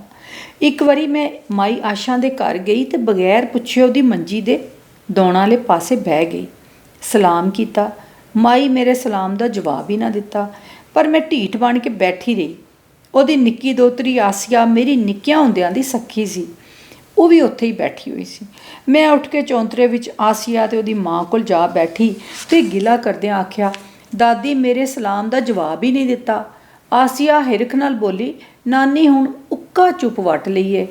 ਇੱਕ ਵਾਰੀ ਮੈਂ ਮਾਈ ਆਸ਼ਾ ਦੇ ਘਰ ਗਈ ਤੇ ਬਗੈਰ ਪੁੱਛੇ ਉਹਦੀ ਮੰਜੀ ਦੇ ਦੌਣਾ ਵਾਲੇ ਪਾਸੇ ਬਹਿ ਗਈ। ਸਲਾਮ ਕੀਤਾ। ਮਾਈ ਮੇਰੇ ਸਲਾਮ ਦਾ ਜਵਾਬ ਹੀ ਨਾ ਦਿੱਤਾ, ਪਰ ਮੈਂ ਢੀਠ ਬਣ ਕੇ ਬੈਠੀ ਰਹੀ। ਉਹਦੀ ਨਿੱਕੀ ਦੋਤਰੀ ਆਸੀਆ ਮੇਰੀ ਨਿੱਕਿਆਂ ਹੁੰਦਿਆਂ ਦੀ ਸੱਖੀ ਸੀ, ਉਹ ਵੀ ਉੱਥੇ ਹੀ ਬੈਠੀ ਹੋਈ ਸੀ। ਮੈਂ ਉੱਠ ਕੇ ਚੌਂਤਰੇ ਵਿੱਚ ਆਸੀਆ ਤੇ ਉਹਦੀ ਮਾਂ ਕੋਲ ਜਾ ਬੈਠੀ ਤੇ ਗਿਲਾ ਕਰਦਿਆਂ ਆਖਿਆ, ਦਾਦੀ ਮੇਰੇ ਸਲਾਮ ਦਾ ਜਵਾਬ ਹੀ ਨਹੀਂ ਦਿੱਤਾ। ਆਸੀਆ ਹਿਰਖ ਨਾਲ ਬੋਲੀ, ਨਾਨੀ ਹੁਣ ਉੱਕਾ ਚੁੱਪ ਵੱਟ ਲਈਏ,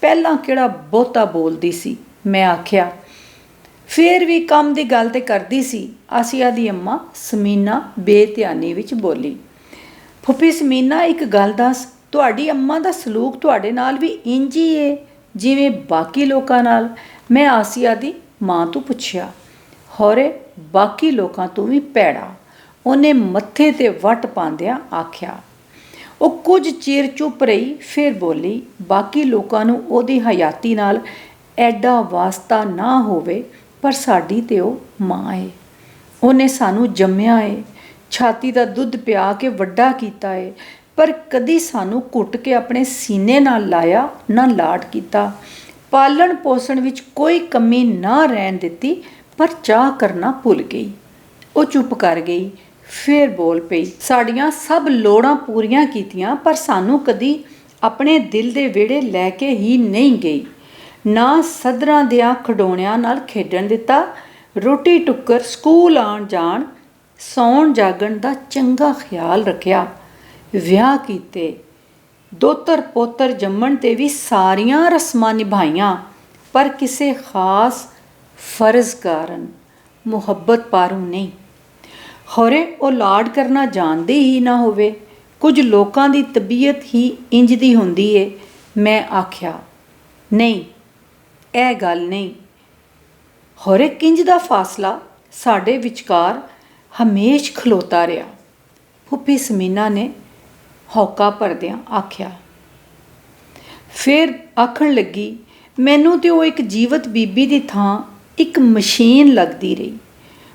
ਪਹਿਲਾਂ ਕਿਹੜਾ ਬਹੁਤਾ ਬੋਲਦੀ ਸੀ। ਮੈਂ ਆਖਿਆ, ਫੇਰ ਵੀ ਕੰਮ ਦੀ ਗੱਲ ਤੇ ਕਰਦੀ ਸੀ। ਆਸੀਆ ਦੀ ਅੰਮਾ ਸਮੀਨਾ ਬੇਧਿਆਨੀ ਵਿੱਚ ਬੋਲੀ, ਫੁੱਫੀ ਸਮੀਨਾ, ਇੱਕ ਗੱਲ ਦੱਸ, ਤੁਹਾਡੀ ਅੰਮਾ ਦਾ ਸਲੂਕ ਤੁਹਾਡੇ ਨਾਲ ਵੀ ਇੰਝ ਹੀ ਏ ਜਿਵੇਂ ਬਾਕੀ ਲੋਕਾਂ ਨਾਲ? ਮੈਂ ਆਸੀਆ ਦੀ ਮਾਂ ਤੋਂ ਪੁੱਛਿਆ। ਹੋਰੇ ਬਾਕੀ ਲੋਕਾਂ ਤੋਂ ਵੀ ਭੈੜਾ, ਉਹਨੇ ਮੱਥੇ ਤੇ ਵੱਟ ਪਾਉਂਦਿਆਂ ਆਖਿਆ। ਉਹ ਕੁਝ ਚਿਰ ਚੁੱਪ ਰਹੀ, ਫਿਰ ਬੋਲੀ, ਬਾਕੀ ਲੋਕਾਂ ਨੂੰ ਉਹਦੀ ਹਯਾਤੀ ਨਾਲ ਐਡਾ ਵਾਸਤਾ ਨਾ ਹੋਵੇ, ਪਰ ਸਾਡੀ ਤੇ ਉਹ ਮਾਂ ਏ। ਉਹਨੇ ਸਾਨੂੰ ਜੰਮਿਆ ਏ, ਛਾਤੀ ਦਾ ਦੁੱਧ ਪਿਆ ਕੇ ਵੱਡਾ ਕੀਤਾ ਏ, ਪਰ ਕਦੀ ਸਾਨੂੰ ਘੁੱਟ ਕੇ ਆਪਣੇ ਸੀਨੇ ਨਾਲ ਲਾਇਆ ਨਾ ਲਾਡ ਕੀਤਾ। ਪਾਲਣ ਪੋਸਣ ਵਿੱਚ ਕੋਈ ਕਮੀ ਨਾ ਰਹਿਣ ਦਿੱਤੀ, ਪਰ ਚਾਹ ਕਰਨਾ ਭੁੱਲ ਗਈ। ਉਹ ਚੁੱਪ ਕਰ ਗਈ, ਫਿਰ ਬੋਲ ਪਈ, ਸਾਡੀਆਂ ਸਭ ਲੋੜਾਂ ਪੂਰੀਆਂ ਕੀਤੀਆਂ, ਪਰ ਸਾਨੂੰ ਕਦੀ ਆਪਣੇ ਦਿਲ ਦੇ ਵਿਹੜੇ ਲੈ ਕੇ ਹੀ ਨਹੀਂ ਗਈ। ਨਾ ਸਧਰਾਂ ਦਿਆਂ ਖਿਡੌਣਿਆਂ ਨਾਲ ਖੇਡਣ ਦਿੱਤਾ। ਰੋਟੀ ਟੁੱਕਰ, ਸਕੂਲ ਆਉਣ ਜਾਣ, ਸੌਣ ਜਾਗਣ ਦਾ ਚੰਗਾ ਖਿਆਲ ਰੱਖਿਆ। ਵਿਆਹ ਕੀਤੇ, ਦੋਤਰ ਪੋਤਰ ਜੰਮਣ 'ਤੇ ਵੀ ਸਾਰੀਆਂ ਰਸਮਾਂ ਨਿਭਾਈਆਂ, ਪਰ ਕਿਸੇ ਖਾਸ ਫਰਜ਼ ਕਾਰਨ, ਮੁਹੱਬਤ ਪਾਰੂ ਨਹੀਂ। ਹੋਰੇ ਉਹ ਲਾਡ ਕਰਨਾ ਜਾਣਦੇ ਹੀ ਨਾ ਹੋਵੇ। ਕੁਝ ਲੋਕਾਂ ਦੀ ਤਬੀਅਤ ਹੀ ਇੰਜ ਦੀ ਹੁੰਦੀ ਏ। ਮੈਂ ਆਖਿਆ, ਨਹੀਂ, ਇਹ ਗੱਲ ਨਹੀਂ। ਹੋਰੇ ਕਿੰਜ ਦਾ ਫਾਸਲਾ ਸਾਡੇ ਵਿਚਕਾਰ ਹਮੇਸ਼ ਖਲੋਤਾ ਰਿਹਾ। ਫੁੱਫੀ ਸਮੀਨਾ ਨੇ ਹੌਕਾ ਭਰਦਿਆਂ ਆਖਿਆ। ਫਿਰ ਆਖਣ ਲੱਗੀ, ਮੈਨੂੰ ਤੇ ਉਹ ਇੱਕ ਜੀਵਤ ਬੀਬੀ ਦੀ ਥਾਂ ਇੱਕ ਮਸ਼ੀਨ ਲੱਗਦੀ ਰਹੀ।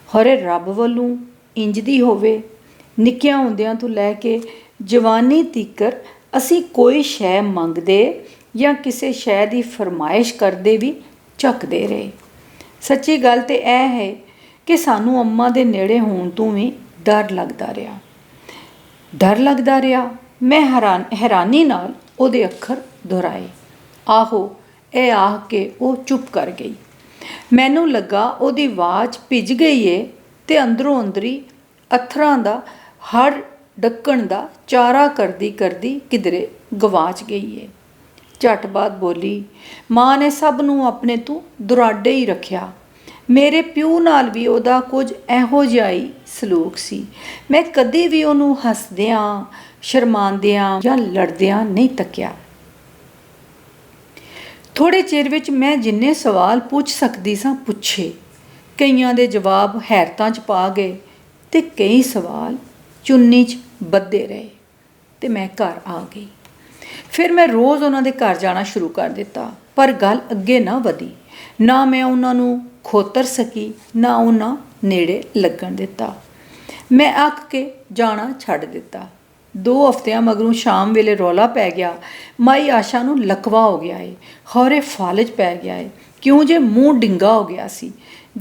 ਹੋਰੇ ਰੱਬ ਵੱਲੋਂ ਇੰਜ ਦੀ ਹੋਵੇ। ਨਿੱਕਿਆਂ ਹੁੰਦਿਆਂ ਤੋਂ ਲੈ ਕੇ ਜਵਾਨੀ ਤੀਕਰ ਅਸੀਂ ਕੋਈ ਸ਼ੈ ਮੰਗਦੇ ਜਾਂ ਕਿਸੇ ਸ਼ੈ ਦੀ ਫਰਮਾਇਸ਼ ਕਰਦੇ ਵੀ ਝੱਕਦੇ ਰਹੇ। ਸੱਚੀ ਗੱਲ ਤੇ ਇਹ ਹੈ ਕਿ ਸਾਨੂੰ ਅੰਮਾ ਦੇ ਨੇੜੇ ਹੋਣ ਤੋਂ ਵੀ ਡਰ ਲੱਗਦਾ ਰਿਹਾ। ਮੈਂ ਹੈਰਾਨੀ ਨਾਲ ਉਹਦੇ ਅੱਖਰ ਦੁਹਰਾਏ। ਆਹੋ, ਇਹ ਆਖ ਕੇ ਉਹ ਚੁੱਪ ਕਰ ਗਈ। ਮੈਨੂੰ ਲੱਗਾ ਉਹਦੀ ਆਵਾਜ਼ ਭਿੱਜ ਗਈ ਏ ਤੇ ਅੰਦਰੋਂ ਅੰਦਰੀ ਅੱਥਰਾਂ ਦਾ ਹੜ ਡੱਕਣ ਦਾ ਚਾਰਾ ਕਰਦੀ ਕਰਦੀ ਕਿਧਰੇ ਗਵਾਚ ਗਈ ਏ। ਝੱਟ ਬਾਅਦ ਬੋਲੀ, ਮਾਂ ਨੇ ਸਭ ਨੂੰ ਆਪਣੇ ਤੋਂ ਦੁਰਾਡੇ ਹੀ ਰੱਖਿਆ। ਮੇਰੇ ਪਿਓ ਨਾਲ ਵੀ ਉਹਦਾ ਕੁਝ ਇਹੋ ਜਿਹਾ ਹੀ ਸਲੂਕ ਸੀ। ਮੈਂ ਕਦੇ ਵੀ ਉਹਨੂੰ ਹੱਸਦਿਆਂ, ਸ਼ਰਮਾਉਂਦਿਆਂ ਜਾਂ ਲੜਦਿਆਂ ਨਹੀਂ ਤੱਕਿਆ। ਥੋੜ੍ਹੇ ਚਿਰ ਵਿੱਚ ਮੈਂ ਜਿੰਨੇ ਸਵਾਲ ਪੁੱਛ ਸਕਦੀ ਸਾਂ ਪੁੱਛੇ। ਕਈਆਂ ਦੇ ਜਵਾਬ ਹੈਰਤਾਂ 'ਚ ਪਾ ਗਏ ਤੇ ਕਈ ਸਵਾਲ ਚੁੰਨੀ 'ਚ ਵੱਧਦੇ ਰਹੇ ਤੇ ਮੈਂ ਘਰ ਆ ਗਈ। ਫਿਰ ਮੈਂ ਰੋਜ਼ ਉਹਨਾਂ ਦੇ ਘਰ ਜਾਣਾ ਸ਼ੁਰੂ ਕਰ ਦਿੱਤਾ, ਪਰ ਗੱਲ ਅੱਗੇ ਨਾ ਵਧੀ। ਨਾ ਮੈਂ ਉਹਨਾਂ ਨੂੰ ਖੋਤਰ ਸਕੀ, ਨਾ ਉਹਨਾਂ ਨੇੜੇ ਲੱਗਣ ਦਿੱਤਾ। ਮੈਂ ਅੱਕ ਕੇ ਜਾਣਾ ਛੱਡ ਦਿੱਤਾ। 2 ਹਫ਼ਤਿਆਂ ਮਗਰੋਂ ਸ਼ਾਮ ਵੇਲੇ ਰੌਲਾ ਪੈ ਗਿਆ, ਮਾਈ ਆਸ਼ਾ ਨੂੰ ਲਕਵਾ ਹੋ ਗਿਆ ਏ, ਖੌਰੇ ਫਾਲਜ ਪੈ ਗਿਆ ਏ, ਕਿਉਂ ਜੇ ਮੂੰਹ ਡਿੰਗਾ ਹੋ ਗਿਆ ਸੀ।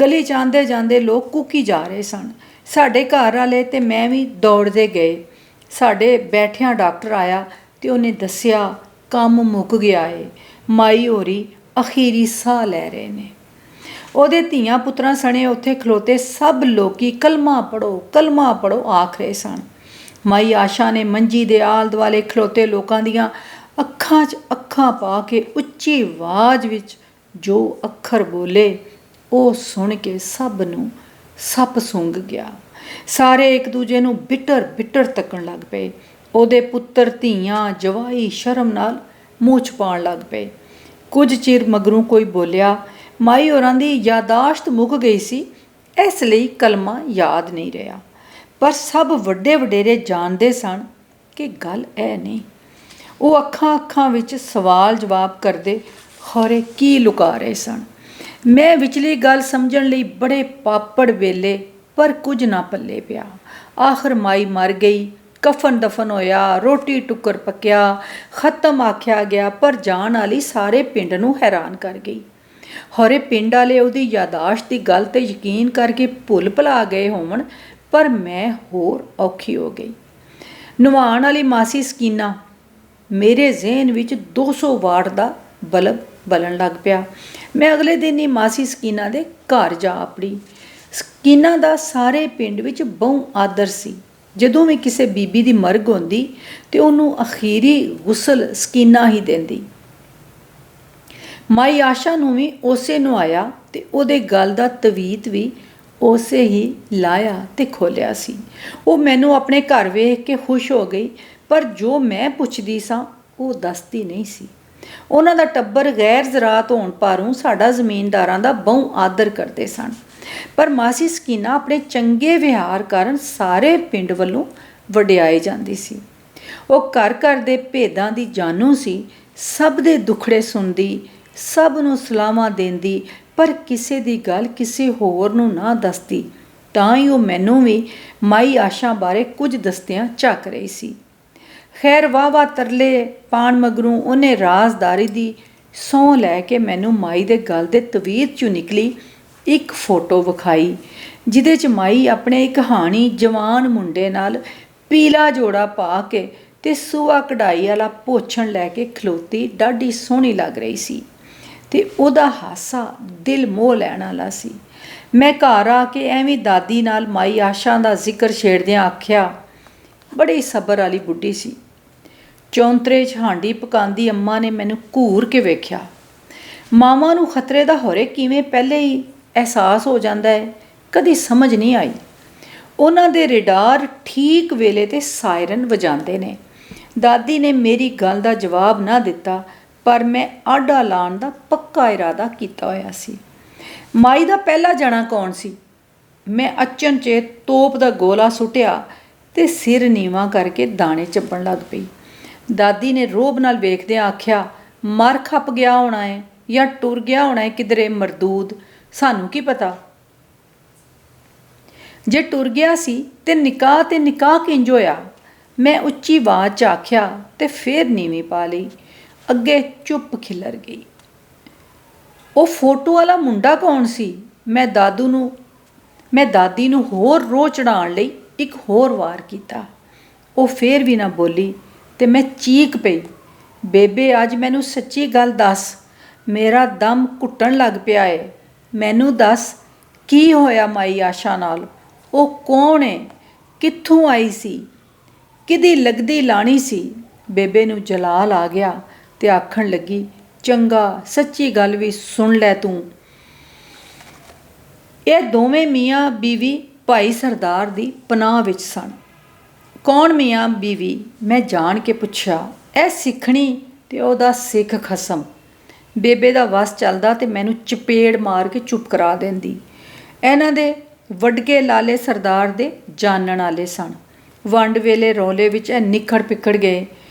ਗਲੀ 'ਚ ਆਉਂਦੇ ਜਾਂਦੇ ਲੋਕ ਕੂਕੀ ਜਾ ਰਹੇ ਸਨ। ਸਾਡੇ ਘਰ ਵਾਲੇ ਤੇ ਮੈਂ ਵੀ ਦੌੜਦੇ ਗਏ। ਸਾਡੇ ਬੈਠਿਆਂ ਡਾਕਟਰ ਆਇਆ ਤੇ ਉਹਨੇ ਦੱਸਿਆ ਕੰਮ ਮੁੱਕ ਗਿਆ ਏ, ਮਾਈ ਹੋਰੀ ਅਖੀਰੀ ਸਾਹ ਲੈ ਰਹੇ ਨੇ। ਉਹਦੇ ਧੀਆਂ ਪੁੱਤਰਾਂ ਸਣੇ ਉੱਥੇ ਖਲੋਤੇ ਸਭ ਲੋਕੀ ਕਲਮਾ ਪੜੋ ਆਖ ਰਹੇ ਸਨ। ਮਾਈ ਆਸ਼ਾ ਨੇ ਮੰਜੀ ਦੇ ਆਲ ਦੁਆਲੇ ਖਲੋਤੇ ਲੋਕਾਂ ਦੀਆਂ ਅੱਖਾਂ 'ਚ ਅੱਖਾਂ ਪਾ ਕੇ ਉੱਚੀ ਆਵਾਜ਼ ਵਿੱਚ ਜੋ ਅੱਖਰ ਬੋਲੇ, ਉਹ ਸੁਣ ਕੇ ਸਭ ਨੂੰ ਸੱਪ ਸੁੰਘ ਗਿਆ। ਸਾਰੇ ਇੱਕ ਦੂਜੇ ਨੂੰ ਬਿੱਟਰ ਤੱਕਣ ਲੱਗ ਪਏ। ਉਹਦੇ ਪੁੱਤਰ ਧੀਆਂ ਜਵਾਈ ਸ਼ਰਮ ਨਾਲ ਮੂੰਹ ਛੁਪਾਉਣ ਲੱਗ ਪਏ। ਕੁਝ ਚਿਰ ਮਗਰੋਂ ਕੋਈ ਬੋਲਿਆ, ਮਾਈ ਹੋਰਾਂ ਦੀ ਯਾਦਾਸ਼ਤ ਮੁੱਕ ਗਈ ਸੀ, ਇਸ ਲਈ ਕਲਮਾ ਯਾਦ ਨਹੀਂ ਰਿਹਾ। ਪਰ ਸਭ ਵੱਡੇ ਵਡੇਰੇ ਜਾਣਦੇ ਸਨ ਕਿ ਗੱਲ ਇਹ ਨਹੀਂ। ਉਹ ਅੱਖਾਂ ਵਿੱਚ ਸਵਾਲ ਜਵਾਬ ਕਰਦੇ ਖੌਰੇ ਕੀ ਲੁਕਾ ਰਹੇ ਸਨ। ਮੈਂ ਵਿਚਲੀ ਗੱਲ ਸਮਝਣ ਲਈ ਬੜੇ ਪਾਪੜ ਵੇਲੇ, ਪਰ ਕੁਝ ਨਾ ਪੱਲੇ ਪਿਆ। ਆਖਰ ਮਾਈ ਮਰ ਗਈ, ਕਫਨ ਦਫਨ ਹੋਇਆ, ਰੋਟੀ ਟੁੱਕਰ ਪੱਕਿਆ, ਖਤਮ ਆਖਿਆ ਗਿਆ, ਪਰ ਜਾਣ ਵਾਲੀ ਸਾਰੇ ਪਿੰਡ ਨੂੰ ਹੈਰਾਨ ਕਰ ਗਈ। ਹੋਰੇ ਪਿੰਡ ਵਾਲੇ ਉਹਦੀ ਯਾਦਾਸ਼ਤ ਦੀ ਗੱਲ 'ਤੇ ਯਕੀਨ ਕਰਕੇ ਭੁੱਲ ਭੁਲਾ ਗਏ ਹੋਵਣ, ਪਰ ਮੈਂ ਹੋਰ ਔਖੀ ਹੋ ਗਈ। ਨਵਾਉਣ ਵਾਲੀ ਮਾਸੀ ਸਕੀਨਾ, ਮੇਰੇ ਜ਼ਿਹਨ ਵਿੱਚ 200 ਵਾਟ ਦਾ ਬਲਬ ਬਲਣ ਲੱਗ ਪਿਆ। ਮੈਂ ਅਗਲੇ ਦਿਨ ਹੀ ਮਾਸੀ ਸਕੀਨਾ ਦੇ ਘਰ ਜਾ ਆਪੜੀ। ਸਕੀਨਾ ਦਾ ਸਾਰੇ ਪਿੰਡ ਵਿੱਚ ਬਹੁ ਆਦਰ ਸੀ। ਜਦੋਂ ਵੀ ਕਿਸੇ ਬੀਬੀ ਦੀ ਮਰਗ ਹੁੰਦੀ ਤੇ ਉਹਨੂੰ ਅਖੀਰੀ ਗੁਸਲ ਸਕੀਨਾ ਹੀ ਦਿੰਦੀ। ਮਾਈ ਆਸ਼ਾ ਨੂੰ ਵੀ ਉਸੇ ਨੂੰ ਆਇਆ ਤੇ ਉਹਦੇ ਗਲ ਦਾ ਤਵੀਤ ਵੀ ਉਸੇ ਹੀ ਲਾਇਆ ਤੇ ਖੋਲਿਆ ਸੀ। ਉਹ ਮੈਨੂੰ ਆਪਣੇ ਘਰ ਵੇਖ ਕੇ ਖੁਸ਼ ਹੋ ਗਈ, ਪਰ ਜੋ ਮੈਂ ਪੁੱਛਦੀ ਸਾਂ ਉਹ ਦੱਸਦੀ ਨਹੀਂ ਸੀ। ਉਹਨਾਂ ਦਾ ਟੱਬਰ ਗੈਰ ਜ਼ਰਾਤ ਹੋਣ ਪਾਰੋਂ ਸਾਡਾ ਜ਼ਮੀਨਦਾਰਾਂ ਦਾ ਬਹੁ ਆਦਰ ਕਰਦੇ ਸਨ, ਪਰ ਮਾਸੀ ਸਕੀਨਾ ਆਪਣੇ ਚੰਗੇ ਵਿਹਾਰ ਕਾਰਨ ਸਾਰੇ ਪਿੰਡ ਵੱਲੋਂ ਵਡਿਆਈ ਜਾਂਦੀ ਸੀ। ਉਹ ਘਰ ਦੇ ਭੇਦਾਂ ਦੀ ਜਾਣੂ ਸੀ, ਸਭ ਦੇ ਦੁੱਖੜੇ ਸੁਣਦੀ, ਸਭ ਨੂੰ ਸਲਾਹਾਂ ਦਿੰਦੀ, ਪਰ ਕਿਸੇ ਦੀ ਗੱਲ ਕਿਸੇ ਹੋਰ ਨੂੰ ਨਾ ਦੱਸਦੀ। ਤਾਂ ਹੀ ਉਹ ਮੈਨੂੰ ਵੀ ਮਾਈ ਆਸ਼ਾ ਬਾਰੇ ਕੁਝ ਦੱਸਦਿਆਂ ਝੱਕ ਰਹੀ ਸੀ। ਖੈਰ ਵਾਹ ਤਰਲੇ ਪਾਣ ਮਗਰੋਂ ਉਹਨੇ ਰਾਜ਼ਦਾਰੀ ਦੀ ਸਹੁੰ ਲੈ ਕੇ ਮੈਨੂੰ ਮਾਈ ਦੇ ਗਲ ਦੇ ਤਵੀਤ 'ਚੋਂ ਨਿਕਲੀ ਇੱਕ ਫੋਟੋ ਵਿਖਾਈ, ਜਿਹਦੇ 'ਚ ਮਾਈ ਆਪਣੇ ਇੱਕ ਕਹਾਣੀ ਜਵਾਨ ਮੁੰਡੇ ਨਾਲ ਪੀਲਾ ਜੋੜਾ ਪਾ ਕੇ ਤੇ ਸੂਆ ਕਢਾਈ ਵਾਲਾ ਪੋਛਣ ਲੈ ਕੇ ਖਲੋਤੀ ਡਾਢੀ ਸੋਹਣੀ ਲੱਗ ਰਹੀ ਸੀ ਤੇ ਉਹਦਾ ਹਾਸਾ ਦਿਲ ਮੋਹ ਲੈਣ ਵਾਲਾ ਸੀ। ਮੈਂ ਘਰ ਆ ਕੇ ਐਵੇਂ ਦਾਦੀ ਨਾਲ ਮਾਈ ਆਸ਼ਾ ਦਾ ਜ਼ਿਕਰ ਛੇੜਦਿਆਂ ਆਖਿਆ, ਬੜੀ ਸਬਰ ਵਾਲੀ ਬੁੱਢੀ ਸੀ। ਚੌਂਤਰੇ 'ਚ ਹਾਂਡੀ ਪਕਾਉਂਦੀ ਅੰਮਾ ਨੇ ਮੈਨੂੰ ਘੂਰ ਕੇ ਵੇਖਿਆ। ਮਾਵਾਂ ਨੂੰ ਖਤਰੇ ਦਾ ਹੋਰੇ ਕਿਵੇਂ ਪਹਿਲੇ ਹੀ ਅਹਿਸਾਸ ਹੋ ਜਾਂਦਾ ਹੈ, ਕਦੀ ਸਮਝ ਨਹੀਂ ਆਈ। ਉਹਨਾਂ ਦੇ ਰੇਡਾਰ ਠੀਕ ਵੇਲੇ 'ਤੇ ਸਾਇਰਨ ਵਜਾਉਂਦੇ ਨੇ। ਦਾਦੀ ਨੇ ਮੇਰੀ ਗੱਲ ਦਾ ਜਵਾਬ ਨਾ ਦਿੱਤਾ, ਪਰ ਮੈਂ ਆਡਾ ਲਾਉਣ ਦਾ ਪੱਕਾ ਇਰਾਦਾ ਕੀਤਾ ਹੋਇਆ ਸੀ। ਮਾਈ ਦਾ ਪਹਿਲਾ ਜਣਾ ਕੌਣ ਸੀ? ਮੈਂ ਅਚਨਚੇਤ ਤੋਪ ਦਾ ਗੋਲਾ ਸੁੱਟਿਆ ਤੇ ਸਿਰ ਨੀਵਾਂ ਕਰਕੇ ਦਾਣੇ ਚੱਬਣ ਲੱਗ ਪਈ। ਦਾਦੀ ਨੇ ਰੋਹਬ ਨਾਲ ਵੇਖਦਿਆਂ ਆਖਿਆ, ਮਰ ਖੱਪ ਗਿਆ ਹੋਣਾ ਹੈ ਜਾਂ ਟੁਰ ਗਿਆ ਹੋਣਾ ਹੈ ਕਿਧਰੇ ਮਰਦੂਦ, ਸਾਨੂੰ ਕੀ ਪਤਾ। ਜੇ ਟੁਰ ਗਿਆ ਸੀ ਤੇ ਨਿਕਾਹ ਕਿੰਜ ਹੋਇਆ? ਮੈਂ ਉੱਚੀ ਆਵਾਜ਼ 'ਚ ਆਖਿਆ ਤੇ ਫੇਰ ਨੀਵੀਂ ਪਾ ਲਈ। ਅੱਗੇ ਚੁੱਪ ਖਿਲਰ ਗਈ। ਉਹ ਫੋਟੋ ਵਾਲਾ ਮੁੰਡਾ ਕੌਣ ਸੀ? ਮੈਂ ਦਾਦੀ ਨੂੰ ਹੋਰ ਰੋਹ ਚੜਾਉਣ ਲਈ ਇੱਕ ਹੋਰ ਵਾਰ ਕੀਤਾ। ਉਹ ਫੇਰ ਵੀ ਨਾ ਬੋਲੀ ਤੇ ਮੈਂ ਚੀਕ ਪਈ, ਬੇਬੇ ਅੱਜ ਮੈਨੂੰ ਸੱਚੀ ਗੱਲ ਦੱਸ, ਮੇਰਾ ਦਮ ਘੁੱਟਣ ਲੱਗ ਪਿਆ ਏ। ਮੈਨੂੰ ਦੱਸ ਕੀ ਹੋਇਆ ਮਾਈ ਆਸ਼ਾ ਨਾਲ? ਉਹ ਕੌਣ ਏ? ਕਿੱਥੋਂ ਆਈ ਸੀ? ਕਿਹਦੀ ਲੱਗਦੀ ਲਾਣੀ ਸੀ? ਬੇਬੇ ਨੂੰ ਜਲਾਲ ਆ ਗਿਆ ਤੇ ਆਖਣ ਲੱਗੀ, ਚੰਗਾ ਸੱਚੀ ਗੱਲ ਵੀ ਸੁਣ ਲੈ ਤੂੰ। ਇਹ ਦੋਵੇਂ ਮੀਆਂ ਬੀਵੀ ਭਾਈ ਸਰਦਾਰ ਦੀ ਪਨਾਹ ਵਿੱਚ ਸਨ। ਕੌਣ ਮੀਆਂ ਬੀਵੀ? ਮੈਂ ਜਾਣ ਕੇ ਪੁੱਛਿਆ। ਇਹ ਸਿੱਖਣੀ ਤੇ ਉਹਦਾ ਸਿੱਖ ਖਸਮ। ਬੇਬੇ ਦਾ ਵਸ ਚੱਲਦਾ ਤੇ ਮੈਨੂੰ ਚਪੇੜ ਮਾਰ ਕੇ ਚੁੱਪ ਕਰਾ ਦਿੰਦੀ। ਇਹਨਾਂ ਦੇ ਵਡਕੇ ਲਾਲੇ ਸਰਦਾਰ ਦੇ ਜਾਣਨ ਵਾਲੇ ਸਨ। ਵੰਡ ਵੇਲੇ ਰੌਲੇ ਵਿੱਚ ਇਹ ਨਿਖੜ ਪਿਕੜ ਗਏ।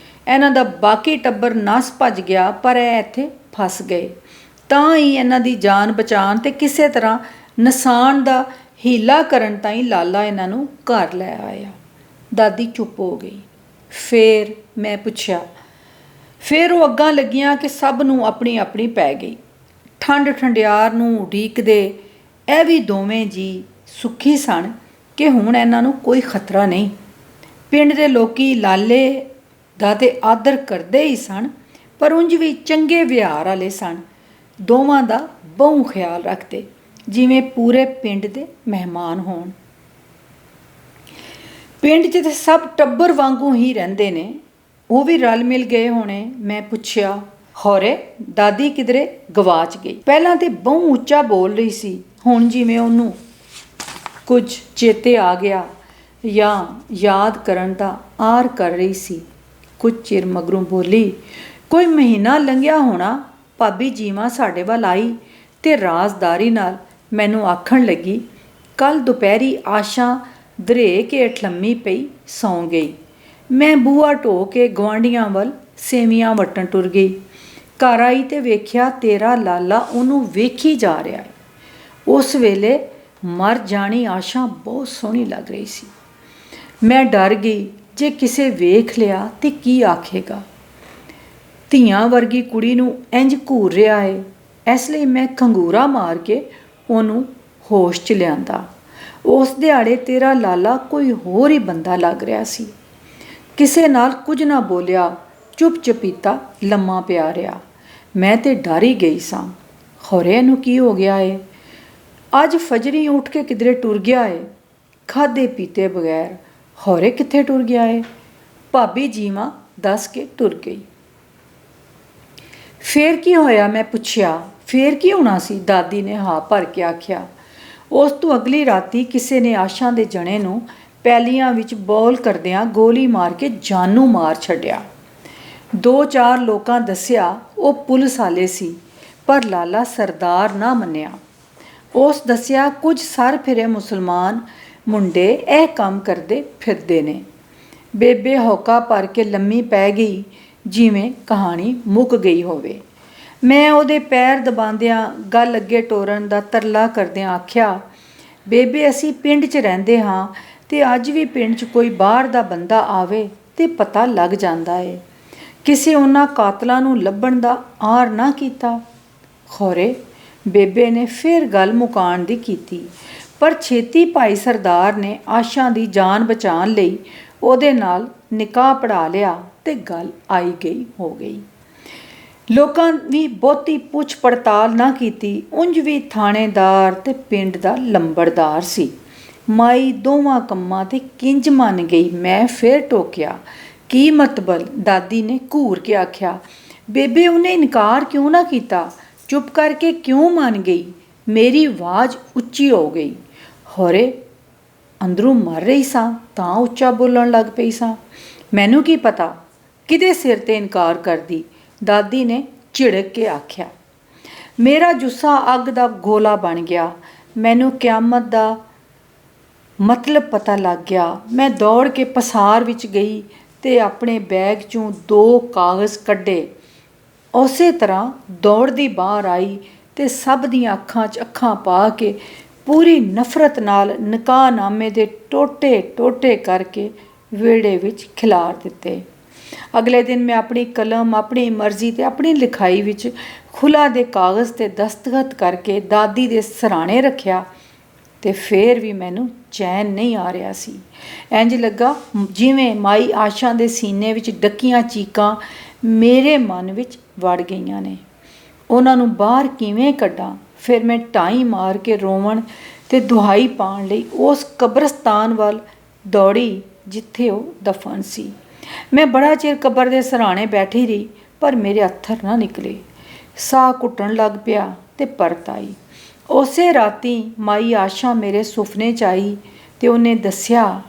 ਇਹਨਾਂ ਦਾ ਬਾਕੀ ਟੱਬਰ ਨੱਸ ਭੱਜ ਗਿਆ, ਪਰ ਇਹ ਇੱਥੇ ਫਸ ਗਏ। ਤਾਂ ਹੀ ਇਹਨਾਂ ਦੀ ਜਾਨ ਬਚਾਉਣ ਤੇ ਕਿਸੇ ਤਰ੍ਹਾਂ ਨਸਾਣ ਦਾ ਹੀਲਾ ਕਰਨ ਤਾਈਂ ਲਾਲਾ ਇਹਨਾਂ ਨੂੰ ਘਰ ਲੈ ਆਇਆ। ਦਾਦੀ ਚੁੱਪ ਹੋ ਗਈ। ਫੇਰ ਮੈਂ ਪੁੱਛਿਆ। ਫਿਰ ਉਹ ਅੱਗਾਂ ਲੱਗੀਆਂ ਕਿ ਸਭ ਨੂੰ ਆਪਣੀ ਆਪਣੀ ਪੈ ਗਈ। ਠੰਡ ਠੰਡਿਆਰ ਨੂੰ ਉਡੀਕਦੇ ਇਹ ਵੀ ਦੋਵੇਂ ਜੀ ਸੁਖੀ ਸਨ ਕਿ ਹੁਣ ਇਹਨਾਂ ਨੂੰ ਕੋਈ ਖਤਰਾ ਨਹੀਂ। ਪਿੰਡ ਦੇ ਲੋਕੀ ਲਾਲੇ ਦਾ ਤੇ ਆਦਰ ਕਰਦੇ ਹੀ ਸਨ, ਪਰ ਉਂਝ ਵੀ ਚੰਗੇ ਵਿਹਾਰ ਵਾਲੇ ਸਨ। ਦੋਵਾਂ ਦਾ ਬਹੁ ਖਿਆਲ ਰੱਖਦੇ, ਜਿਵੇਂ ਪੂਰੇ ਪਿੰਡ ਦੇ ਮਹਿਮਾਨ ਹੋਣ। ਪਿੰਡ 'ਚ ਤੇ ਸਭ ਟੱਬਰ ਵਾਂਗੂ ਹੀ ਰਹਿੰਦੇ ਨੇ। ਉਹ ਵੀ ਰਲ ਮਿਲ ਗਏ ਹੋਣੇ। ਮੈਂ ਪੁੱਛਿਆ, ਖੌਰੇ ਦਾਦੀ ਕਿਧਰੇ ਗਵਾਚ ਗਈ? ਪਹਿਲਾਂ ਤੇ ਬਹੁ ਉੱਚਾ ਬੋਲ ਰਹੀ ਸੀ, ਹੁਣ ਜਿਵੇਂ ਉਹਨੂੰ ਕੁਝ ਚੇਤੇ ਆ ਗਿਆ ਜਾਂ ਯਾਦ ਕਰਨ ਦਾ ਆਰ ਕਰ ਰਹੀ ਸੀ। ਕੁਝ ਚਿਰ ਮਗਰੋਂ ਬੋਲੀ, ਕੋਈ ਮਹੀਨਾ ਲੰਘਿਆ ਹੋਣਾ, ਭਾਬੀ ਜੀਵਾਂ ਸਾਡੇ ਵੱਲ ਆਈ ਤੇ ਰਾਜ਼ਦਾਰੀ ਨਾਲ ਮੈਨੂੰ ਆਖਣ ਲੱਗੀ, ਕੱਲ ਦੁਪਹਿਰੀ ਆਸ਼ਾ ਦਰੇ ਕੇ ਅਠਲੰਮੀ ਪਈ ਸੌਂ ਗਈ। ਮੈਂ ਬੂਹਾ ਢੋ ਕੇ ਗੁਆਂਢੀਆਂ ਵੱਲ ਸੇਵੀਆਂ ਵਟਣ ਟੁਰ ਗਈ। ਘਰ ਆਈ ਤੇ ਵੇਖਿਆ ਤੇਰਾ ਲਾਲਾ ਉਹਨੂੰ ਵੇਖੀ ਜਾ ਰਿਹਾ ਹੈ। ਉਸ ਵੇਲੇ ਮਰ ਜਾਣੀ ਆਸ਼ਾ ਬਹੁਤ ਸੋਹਣੀ ਲੱਗ ਰਹੀ ਸੀ। ਮੈਂ ਡਰ ਗਈ, ਜੇ ਕਿਸੇ ਵੇਖ ਲਿਆ ਤੇ ਕੀ ਆਖੇਗਾ। ਧੀਆਂ ਵਰਗੀ ਕੁੜੀ ਨੂੰ ਇੰਜ ਘੂਰ ਰਿਹਾ ਹੈ। ਇਸ ਲਈ ਮੈਂ ਖੰਗੂਰਾ ਮਾਰ ਕੇ ਉਹਨੂੰ ਹੋਸ਼ 'ਚ ਲਿਆਂਦਾ। ਉਸ ਦਿਹਾੜੇ ਤੇਰਾ ਲਾਲਾ ਕੋਈ ਹੋਰ ਹੀ ਬੰਦਾ ਲੱਗ ਰਿਹਾ ਸੀ। ਕਿਸੇ ਨਾਲ ਕੁਝ ਨਾ ਬੋਲਿਆ, ਚੁੱਪ ਚਪੀਤਾ ਲੰਮਾ ਪਿਆ ਰਿਹਾ। ਮੈਂ ਤੇ ਡਰ ਹੀ ਗਈ ਸਾਂ, ਖੌਰੇ ਨੂੰ ਕੀ ਹੋ ਗਿਆ ਏ? ਅੱਜ ਫਜਰੀ ਉੱਠ ਕੇ ਕਿਧਰੇ ਟੁਰ ਗਿਆ ਏ, ਖਾਧੇ ਪੀਤੇ ਬਗੈਰ। ਖੌਰੇ ਕਿੱਥੇ ਟੁਰ ਗਿਆ ਏ? ਭਾਬੀ ਜੀਵਾਂ ਦੱਸ ਕੇ ਟੁਰ ਗਈ। ਫੇਰ ਕੀ ਹੋਇਆ? ਮੈਂ ਪੁੱਛਿਆ। ਫੇਰ ਕੀ ਹੋਣਾ ਸੀ? ਦਾਦੀ ਨੇ ਹਾਂ ਭਰ ਕੇ ਆਖਿਆ। ਉਸ ਤੋਂ ਅਗਲੀ ਰਾਤੀ ਕਿਸੇ ਨੇ ਆਸ਼ਾ ਦੇ ਜਣੇ ਨੂੰ ਪੈਲੀਆਂ ਵਿੱਚ ਬੌਲ ਕਰਦਿਆਂ ਗੋਲੀ ਮਾਰ ਕੇ ਜਾਨੋਂ ਮਾਰ ਛੱਡਿਆ। 2-4 ਲੋਕਾਂ ਦੱਸਿਆ ਉਹ ਪੁਲਿਸ ਵਾਲੇ ਸੀ, ਪਰ ਲਾਲਾ ਸਰਦਾਰ ਨਾ ਮੰਨਿਆ। ਉਸ ਦੱਸਿਆ ਕੁਝ ਸਰ ਫਿਰੇ ਮੁਸਲਮਾਨ ਮੁੰਡੇ ਇਹ ਕੰਮ ਕਰਦੇ ਫਿਰਦੇ ਨੇ। ਬੇਬੇ ਹੌਕਾ ਭਰ ਕੇ ਲੰਮੀ ਪੈ ਗਈ, ਜਿਵੇਂ ਕਹਾਣੀ ਮੁੱਕ ਗਈ ਹੋਵੇ। ਮੈਂ ਉਹਦੇ ਪੈਰ ਦਬਾਉਂਦਿਆਂ ਗੱਲ ਅੱਗੇ ਟੋਰਨ ਦਾ ਤਰਲਾ ਕਰਦਿਆਂ ਆਖਿਆ, ਬੇਬੇ ਅਸੀਂ ਪਿੰਡ 'ਚ ਰਹਿੰਦੇ ਹਾਂ ਤੇ ਅੱਜ ਵੀ ਪਿੰਡ 'ਚ ਕੋਈ ਬਾਹਰ ਦਾ ਬੰਦਾ ਆਵੇ ਤੇ ਪਤਾ ਲੱਗ ਜਾਂਦਾ ਏ। ਕਿਸੇ ਉਹਨਾਂ ਕਾਤਲਾਂ ਨੂੰ ਲੱਭਣ ਦਾ ਆਰ ਨਾ ਕੀਤਾ। ਖੌਰੇ ਬੇਬੇ ਨੇ ਫਿਰ ਗੱਲ ਮੁਕਾਉਣ ਦੀ ਕੀਤੀ, ਪਰ ਛੇਤੀ ਭਾਈ ਸਰਦਾਰ ਨੇ ਆਸ਼ਾ ਦੀ ਜਾਨ ਬਚਾਉਣ ਲਈ ਉਹਦੇ ਨਾਲ ਨਿਕਾਹ ਪੜਾ ਲਿਆ ਤੇ ਗੱਲ ਆਈ ਗਈ ਹੋ ਗਈ। ਲੋਕਾਂ ਵੀ ਬਹੁਤੀ ਪੁੱਛ ਪੜਤਾਲ ਨਾ ਕੀਤੀ। ਉਂਝ ਵੀ ਥਾਣੇਦਾਰ ਤੇ ਪਿੰਡ ਦਾ ਲੰਬੜਦਾਰ ਸੀ। ਮਾਈ ਦੋਵਾਂ ਕੰਮਾਂ ਤੇ ਕਿੰਜ ਮੰਨ ਗਈ। ਮੈਂ ਫਿਰ ਟੋਕਿਆ, ਕੀ ਮਤਲਬ? ਦਾਦੀ ਨੇ ਘੂਰ ਕੇ ਆਖਿਆ, ਬੇਬੇ ਉਹਨੇ ਇਨਕਾਰ ਕਿਉਂ ਨਾ ਕੀਤਾ? ਚੁੱਪ ਕਰਕੇ ਕਿਉਂ ਮੰਨ ਗਈ? ਮੇਰੀ ਆਵਾਜ਼ ਉੱਚੀ ਹੋ ਗਈ। ਖੌਰੇ ਅੰਦਰੋਂ ਮਰ ਰਹੀ ਸਾਂ ਤਾਂ ਉੱਚਾ ਬੋਲਣ ਲੱਗ ਪਈ ਸਾਂ। ਮੈਨੂੰ ਕੀ ਪਤਾ ਕਿਹਦੇ ਸਿਰ 'ਤੇ ਇਨਕਾਰ ਕਰਦੀ? ਦਾਦੀ ਨੇ ਝਿੜਕ ਕੇ ਆਖਿਆ। ਮੇਰਾ ਜੁੱਸਾ ਅੱਗ ਦਾ ਗੋਲਾ ਬਣ ਗਿਆ। ਮੈਨੂੰ ਕਿਆਮਤ ਦਾ ਮਤਲਬ ਪਤਾ ਲੱਗ ਗਿਆ। ਮੈਂ ਦੌੜ ਕੇ ਪਸਾਰ ਵਿੱਚ ਗਈ ਤੇ ਆਪਣੇ ਬੈਗ 'ਚੋਂ 2 ਕਾਗਜ਼ ਕੱਢੇ। ਉਸੇ ਤਰ੍ਹਾਂ ਦੌੜਦੀ ਬਾਹਰ ਆਈ ਤੇ ਸਭ ਦੀਆਂ ਅੱਖਾਂ 'ਚ ਅੱਖਾਂ ਪਾ ਕੇ ਪੂਰੀ ਨਫ਼ਰਤ ਨਾਲ ਨਿਕਾਹਨਾਮੇ ਦੇ ਟੋਟੇ ਟੋਟੇ ਕਰਕੇ ਵਿਹੜੇ ਵਿੱਚ ਖਿਲਾਰ ਦਿੱਤੇ। ਅਗਲੇ ਦਿਨ ਮੈਂ ਆਪਣੀ ਕਲਮ, ਆਪਣੀ ਮਰਜ਼ੀ ਤੇ ਆਪਣੀ ਲਿਖਾਈ ਵਿੱਚ ਖੁੱਲ੍ਹਾ ਦੇ ਕਾਗਜ਼ 'ਤੇ ਦਸਤਖਤ ਕਰਕੇ ਦਾਦੀ ਦੇ ਸਿਰਹਾਣੇ ਰੱਖਿਆ ਤੇ ਫੇਰ ਵੀ ਮੈਨੂੰ ਚੈਨ ਨਹੀਂ ਆ ਰਿਹਾ ਸੀ। ਇੰਜ ਲੱਗਾ ਜਿਵੇਂ ਮਾਈ ਆਸ਼ਾ ਦੇ ਸੀਨੇ ਵਿੱਚ ਡੱਕੀਆਂ ਚੀਕਾਂ ਮੇਰੇ ਮਨ ਵਿੱਚ ਵੜ ਗਈਆਂ ਨੇ। ਉਹਨਾਂ ਨੂੰ ਬਾਹਰ ਕਿਵੇਂ ਕੱਢਾਂ? ਫਿਰ ਮੈਂ ਟਾਈ ਮਾਰ ਕੇ ਰੋਵਣ ਤੇ ਦੁਹਾਈ ਪਾਉਣ ਲਈ ਉਸ ਕਬਰਸਤਾਨ ਵੱਲ ਦੌੜੀ ਜਿੱਥੇ ਉਹ ਦਫਨ ਸੀ। ਮੈਂ ਬੜਾ ਚਿਰ ਕਬਰ ਦੇ ਸਿਰਹਾਣੇ ਬੈਠੀ ਰਹੀ, ਪਰ ਮੇਰੇ ਅੱਥਰ ਨਾ ਨਿਕਲੇ। ਸਾਹ ਘੁੱਟਣ ਲੱਗ ਪਿਆ ਤੇ ਪਰਤ ਆਈ। ਉਸੇ ਰਾਤੀ ਮਾਈ ਆਸ਼ਾ ਮੇਰੇ ਸੁਪਨੇ 'ਚ ਆਈ ਤੇ ਉਹਨੇ ਦੱਸਿਆ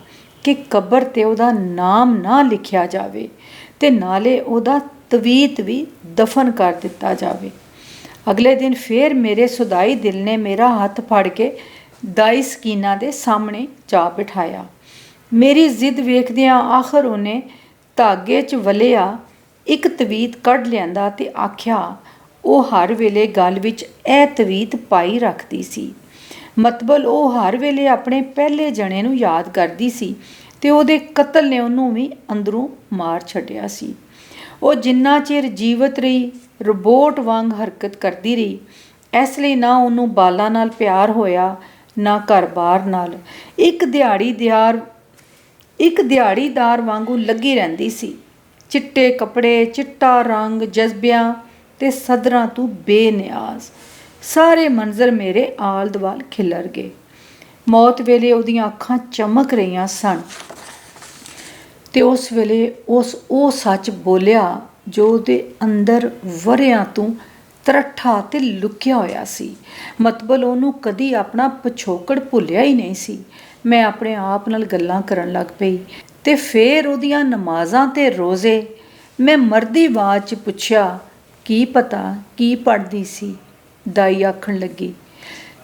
ਕਿ ਕਬਰ 'ਤੇ ਉਹਦਾ ਨਾਮ ਨਾ ਲਿਖਿਆ ਜਾਵੇ ਤੇ ਨਾਲੇ ਉਹਦਾ ਤਵੀਤ ਵੀ ਦਫਨ ਕਰ ਦਿੱਤਾ ਜਾਵੇ। ਅਗਲੇ ਦਿਨ ਫੇਰ ਮੇਰੇ ਸੁਦਾਈ ਦਿਲ ਨੇ ਮੇਰਾ ਹੱਥ ਫੜ ਕੇ ਦਾਈ ਸਕੀਨਾ ਦੇ ਸਾਹਮਣੇ ਜਾ ਬਿਠਾਇਆ ਮੇਰੀ ਜ਼ਿੱਦ ਵੇਖਦਿਆਂ ਆਖਰ ਉਹਨੇ ਧਾਗੇ 'ਚ ਵਲਿਆ ਇੱਕ ਤਵੀਤ ਕੱਢ ਲਿਆਂਦਾ ਤੇ ਆਖਿਆ ਉਹ ਹਰ ਵੇਲੇ ਗਲ ਵਿੱਚ ਇਹ ਤਵੀਤ ਪਾਈ ਰੱਖਦੀ ਸੀ। ਮਤਲਬ ਉਹ ਹਰ ਵੇਲੇ ਆਪਣੇ ਪਹਿਲੇ ਜਣੇ ਨੂੰ ਯਾਦ ਕਰਦੀ ਸੀ ਤੇ ਉਹਦੇ ਕਤਲ ਨੇ ਉਹਨੂੰ ਵੀ ਅੰਦਰੋਂ ਮਾਰ ਛੱਡਿਆ ਸੀ। ਉਹ ਜਿੰਨਾ ਚਿਰ ਜੀਵਤ ਰਹੀ ਰੋਬੋਟ ਵਾਂਗ ਹਰਕਤ ਕਰਦੀ ਰਹੀ। ਇਸ ਲਈ ਨਾ ਉਹਨੂੰ ਬਾਲਾਂ ਨਾਲ ਪਿਆਰ ਹੋਇਆ ਨਾ ਘਰ-ਬਾਰ ਨਾਲ। ਇੱਕ ਦਿਹਾੜੀਦਾਰ ਵਾਂਗੂ ਲੱਗੀ ਰਹਿੰਦੀ ਸੀ। ਚਿੱਟੇ ਕੱਪੜੇ, ਚਿੱਟਾ ਰੰਗ, ਜਜ਼ਬਿਆਂ ਤੇ ਸਦਰਾਂ ਤੋਂ ਬੇਨਿਆਜ਼। ਸਾਰੇ ਮੰਜ਼ਰ ਮੇਰੇ ਆਲ ਦੁਆਲ ਖਿਲਰ ਗਏ। ਮੌਤ ਵੇਲੇ ਉਹਦੀਆਂ ਅੱਖਾਂ ਚਮਕ ਰਹੀਆਂ ਸਨ ਤੇ ਉਸ ਵੇਲੇ ਉਹ ਸੱਚ ਬੋਲਿਆ ਜੋ ਉਹਦੇ ਅੰਦਰ ਵਰ੍ਹਿਆਂ ਤੋਂ ਤਰੱਠਾ ਤੇ ਲੁਕਿਆ ਹੋਇਆ ਸੀ। ਮਤਲਬ ਉਹਨੂੰ ਕਦੀ ਆਪਣਾ ਪਿਛੋਕੜ ਭੁੱਲਿਆ ਹੀ ਨਹੀਂ ਸੀ। ਮੈਂ ਆਪਣੇ ਆਪ ਨਾਲ ਗੱਲਾਂ ਕਰਨ ਲੱਗ ਪਈ ਤੇ ਫੇਰ ਉਹਦੀਆਂ ਨਮਾਜ਼ਾਂ ਤੇ ਰੋਜ਼ੇ। ਮੈਂ ਮਰਦੀ ਆਵਾਜ਼ 'ਚ ਪੁੱਛਿਆ, ਕੀ ਪਤਾ ਕੀ ਪੜ੍ਹਦੀ ਸੀ? ਦਾਈ ਆਖਣ ਲੱਗੀ,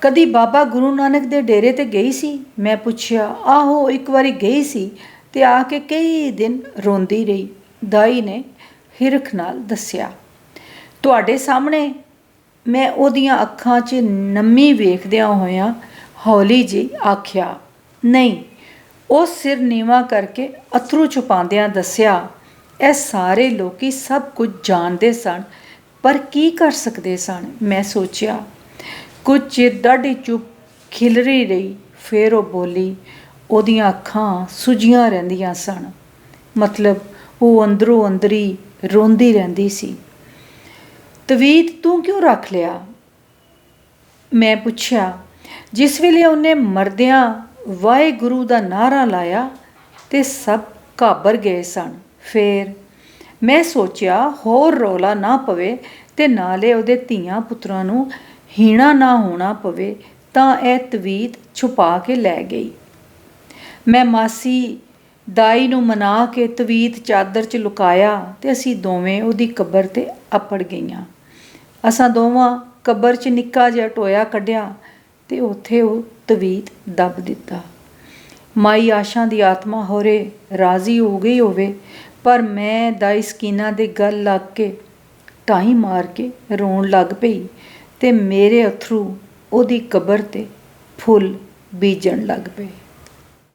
ਕਦੀ ਬਾਬਾ ਗੁਰੂ ਨਾਨਕ ਦੇ ਡੇਰੇ 'ਤੇ ਗਈ ਸੀ? ਮੈਂ ਪੁੱਛਿਆ, ਆਹੋ ਇੱਕ ਵਾਰੀ ਗਈ ਸੀ ਤੇ ਆ ਕੇ ਕਈ ਦਿਨ ਰੋਂਦੀ ਰਹੀ। ਦਾਈ ਨੇ ਹਿਰਖ ਨਾਲ ਦੱਸਿਆ। ਤੁਹਾਡੇ ਸਾਹਮਣੇ? ਮੈਂ ਉਹਦੀਆਂ ਅੱਖਾਂ 'ਚ ਨਮੀ ਵੇਖਦਿਆਂ ਹੋਇਆਂ ਹੌਲੀ ਜਿਹੀ ਆਖਿਆ, ਨਹੀਂ। ਉਹ ਸਿਰ ਨੀਵਾਂ ਕਰਕੇ ਅੱਥਰੂ ਛੁਪਾਉਂਦਿਆਂ ਦੱਸਿਆ, ਇਹ ਸਾਰੇ ਲੋਕੀ ਸਭ ਕੁਝ ਜਾਣਦੇ ਸਨ ਪਰ ਕੀ ਕਰ ਸਕਦੇ ਸਨ? ਮੈਂ ਸੋਚਿਆ। ਕੁਝ ਚਿਰ ਡਾਢੀ ਚੁੱਪ ਖਿਲਰੀ ਰਹੀ। ਫਿਰ ਉਹ ਬੋਲੀ। ਉਹਦੀਆਂ ਅੱਖਾਂ ਸੁੱਜੀਆਂ ਰਹਿੰਦੀਆਂ ਸਨ। ਮਤਲਬ ਉਹ ਅੰਦਰੋਂ ਅੰਦਰੀ ਰੋਂਦੀ ਰਹਿੰਦੀ ਸੀ। ਤਵੀਤ ਤੂੰ ਕਿਉਂ ਰੱਖ ਲਿਆ? ਮੈਂ ਪੁੱਛਿਆ। ਜਿਸ ਵੇਲੇ ਉਹਨੇ ਮਰਦਿਆਂ ਵਾਹਿਗੁਰੂ ਦਾ ਨਾਅਰਾ ਲਾਇਆ ਤੇ ਸਭ ਘਾਬਰ ਗਏ ਸਨ। ਫੇਰ ਮੈਂ ਸੋਚਿਆ ਹੋਰ ਰੌਲਾ ਨਾ ਪਵੇ ਤੇ ਨਾਲੇ ਉਹਦੇ ਧੀਆਂ ਪੁੱਤਰਾਂ ਨੂੰ ਹੀਣਾ ਨਾ ਹੋਣਾ ਪਵੇ ਤਾਂ ਇਹ ਤਵੀਤ ਛੁਪਾ ਕੇ ਲੈ ਗਈ। ਮੈਂ ਮਾਸੀ ਦਾਈ ਨੂੰ ਮਨਾ ਕੇ ਤਵੀਤ ਚਾਦਰ 'ਚ ਲੁਕਾਇਆ ਤੇ ਅਸੀਂ ਦੋਵੇਂ ਉਹਦੀ ਕਬਰ 'ਤੇ ਅੱਪੜ ਗਈਆਂ। ਅਸਾਂ ਦੋਵਾਂ ਕਬਰ 'ਚ ਨਿੱਕਾ ਜਿਹਾ ਟੋਇਆ ਕੱਢਿਆ ਤੇ ਉੱਥੇ ਉਹ ਤਵੀਤ ਦੱਬ ਦਿੱਤਾ। ਮਾਈ ਆਸ਼ਾ ਦੀ ਆਤਮਾ ਹੋਰੇ ਰਾਜ਼ੀ ਹੋ ਗਈ ਹੋਵੇ, ਪਰ ਮੈਂ ਦਾਈ ਸਕੀਨਾ ਦੇ ਗਲ ਲੱਗ ਕੇ ਢਾਈ ਮਾਰ ਕੇ ਰੋਣ ਲੱਗ ਪਈ ਤੇ ਮੇਰੇ ਅਥਰੂ ਉਹਦੀ ਕਬਰ 'ਤੇ ਫੁੱਲ ਬੀਜਣ ਲੱਗ ਪਏ।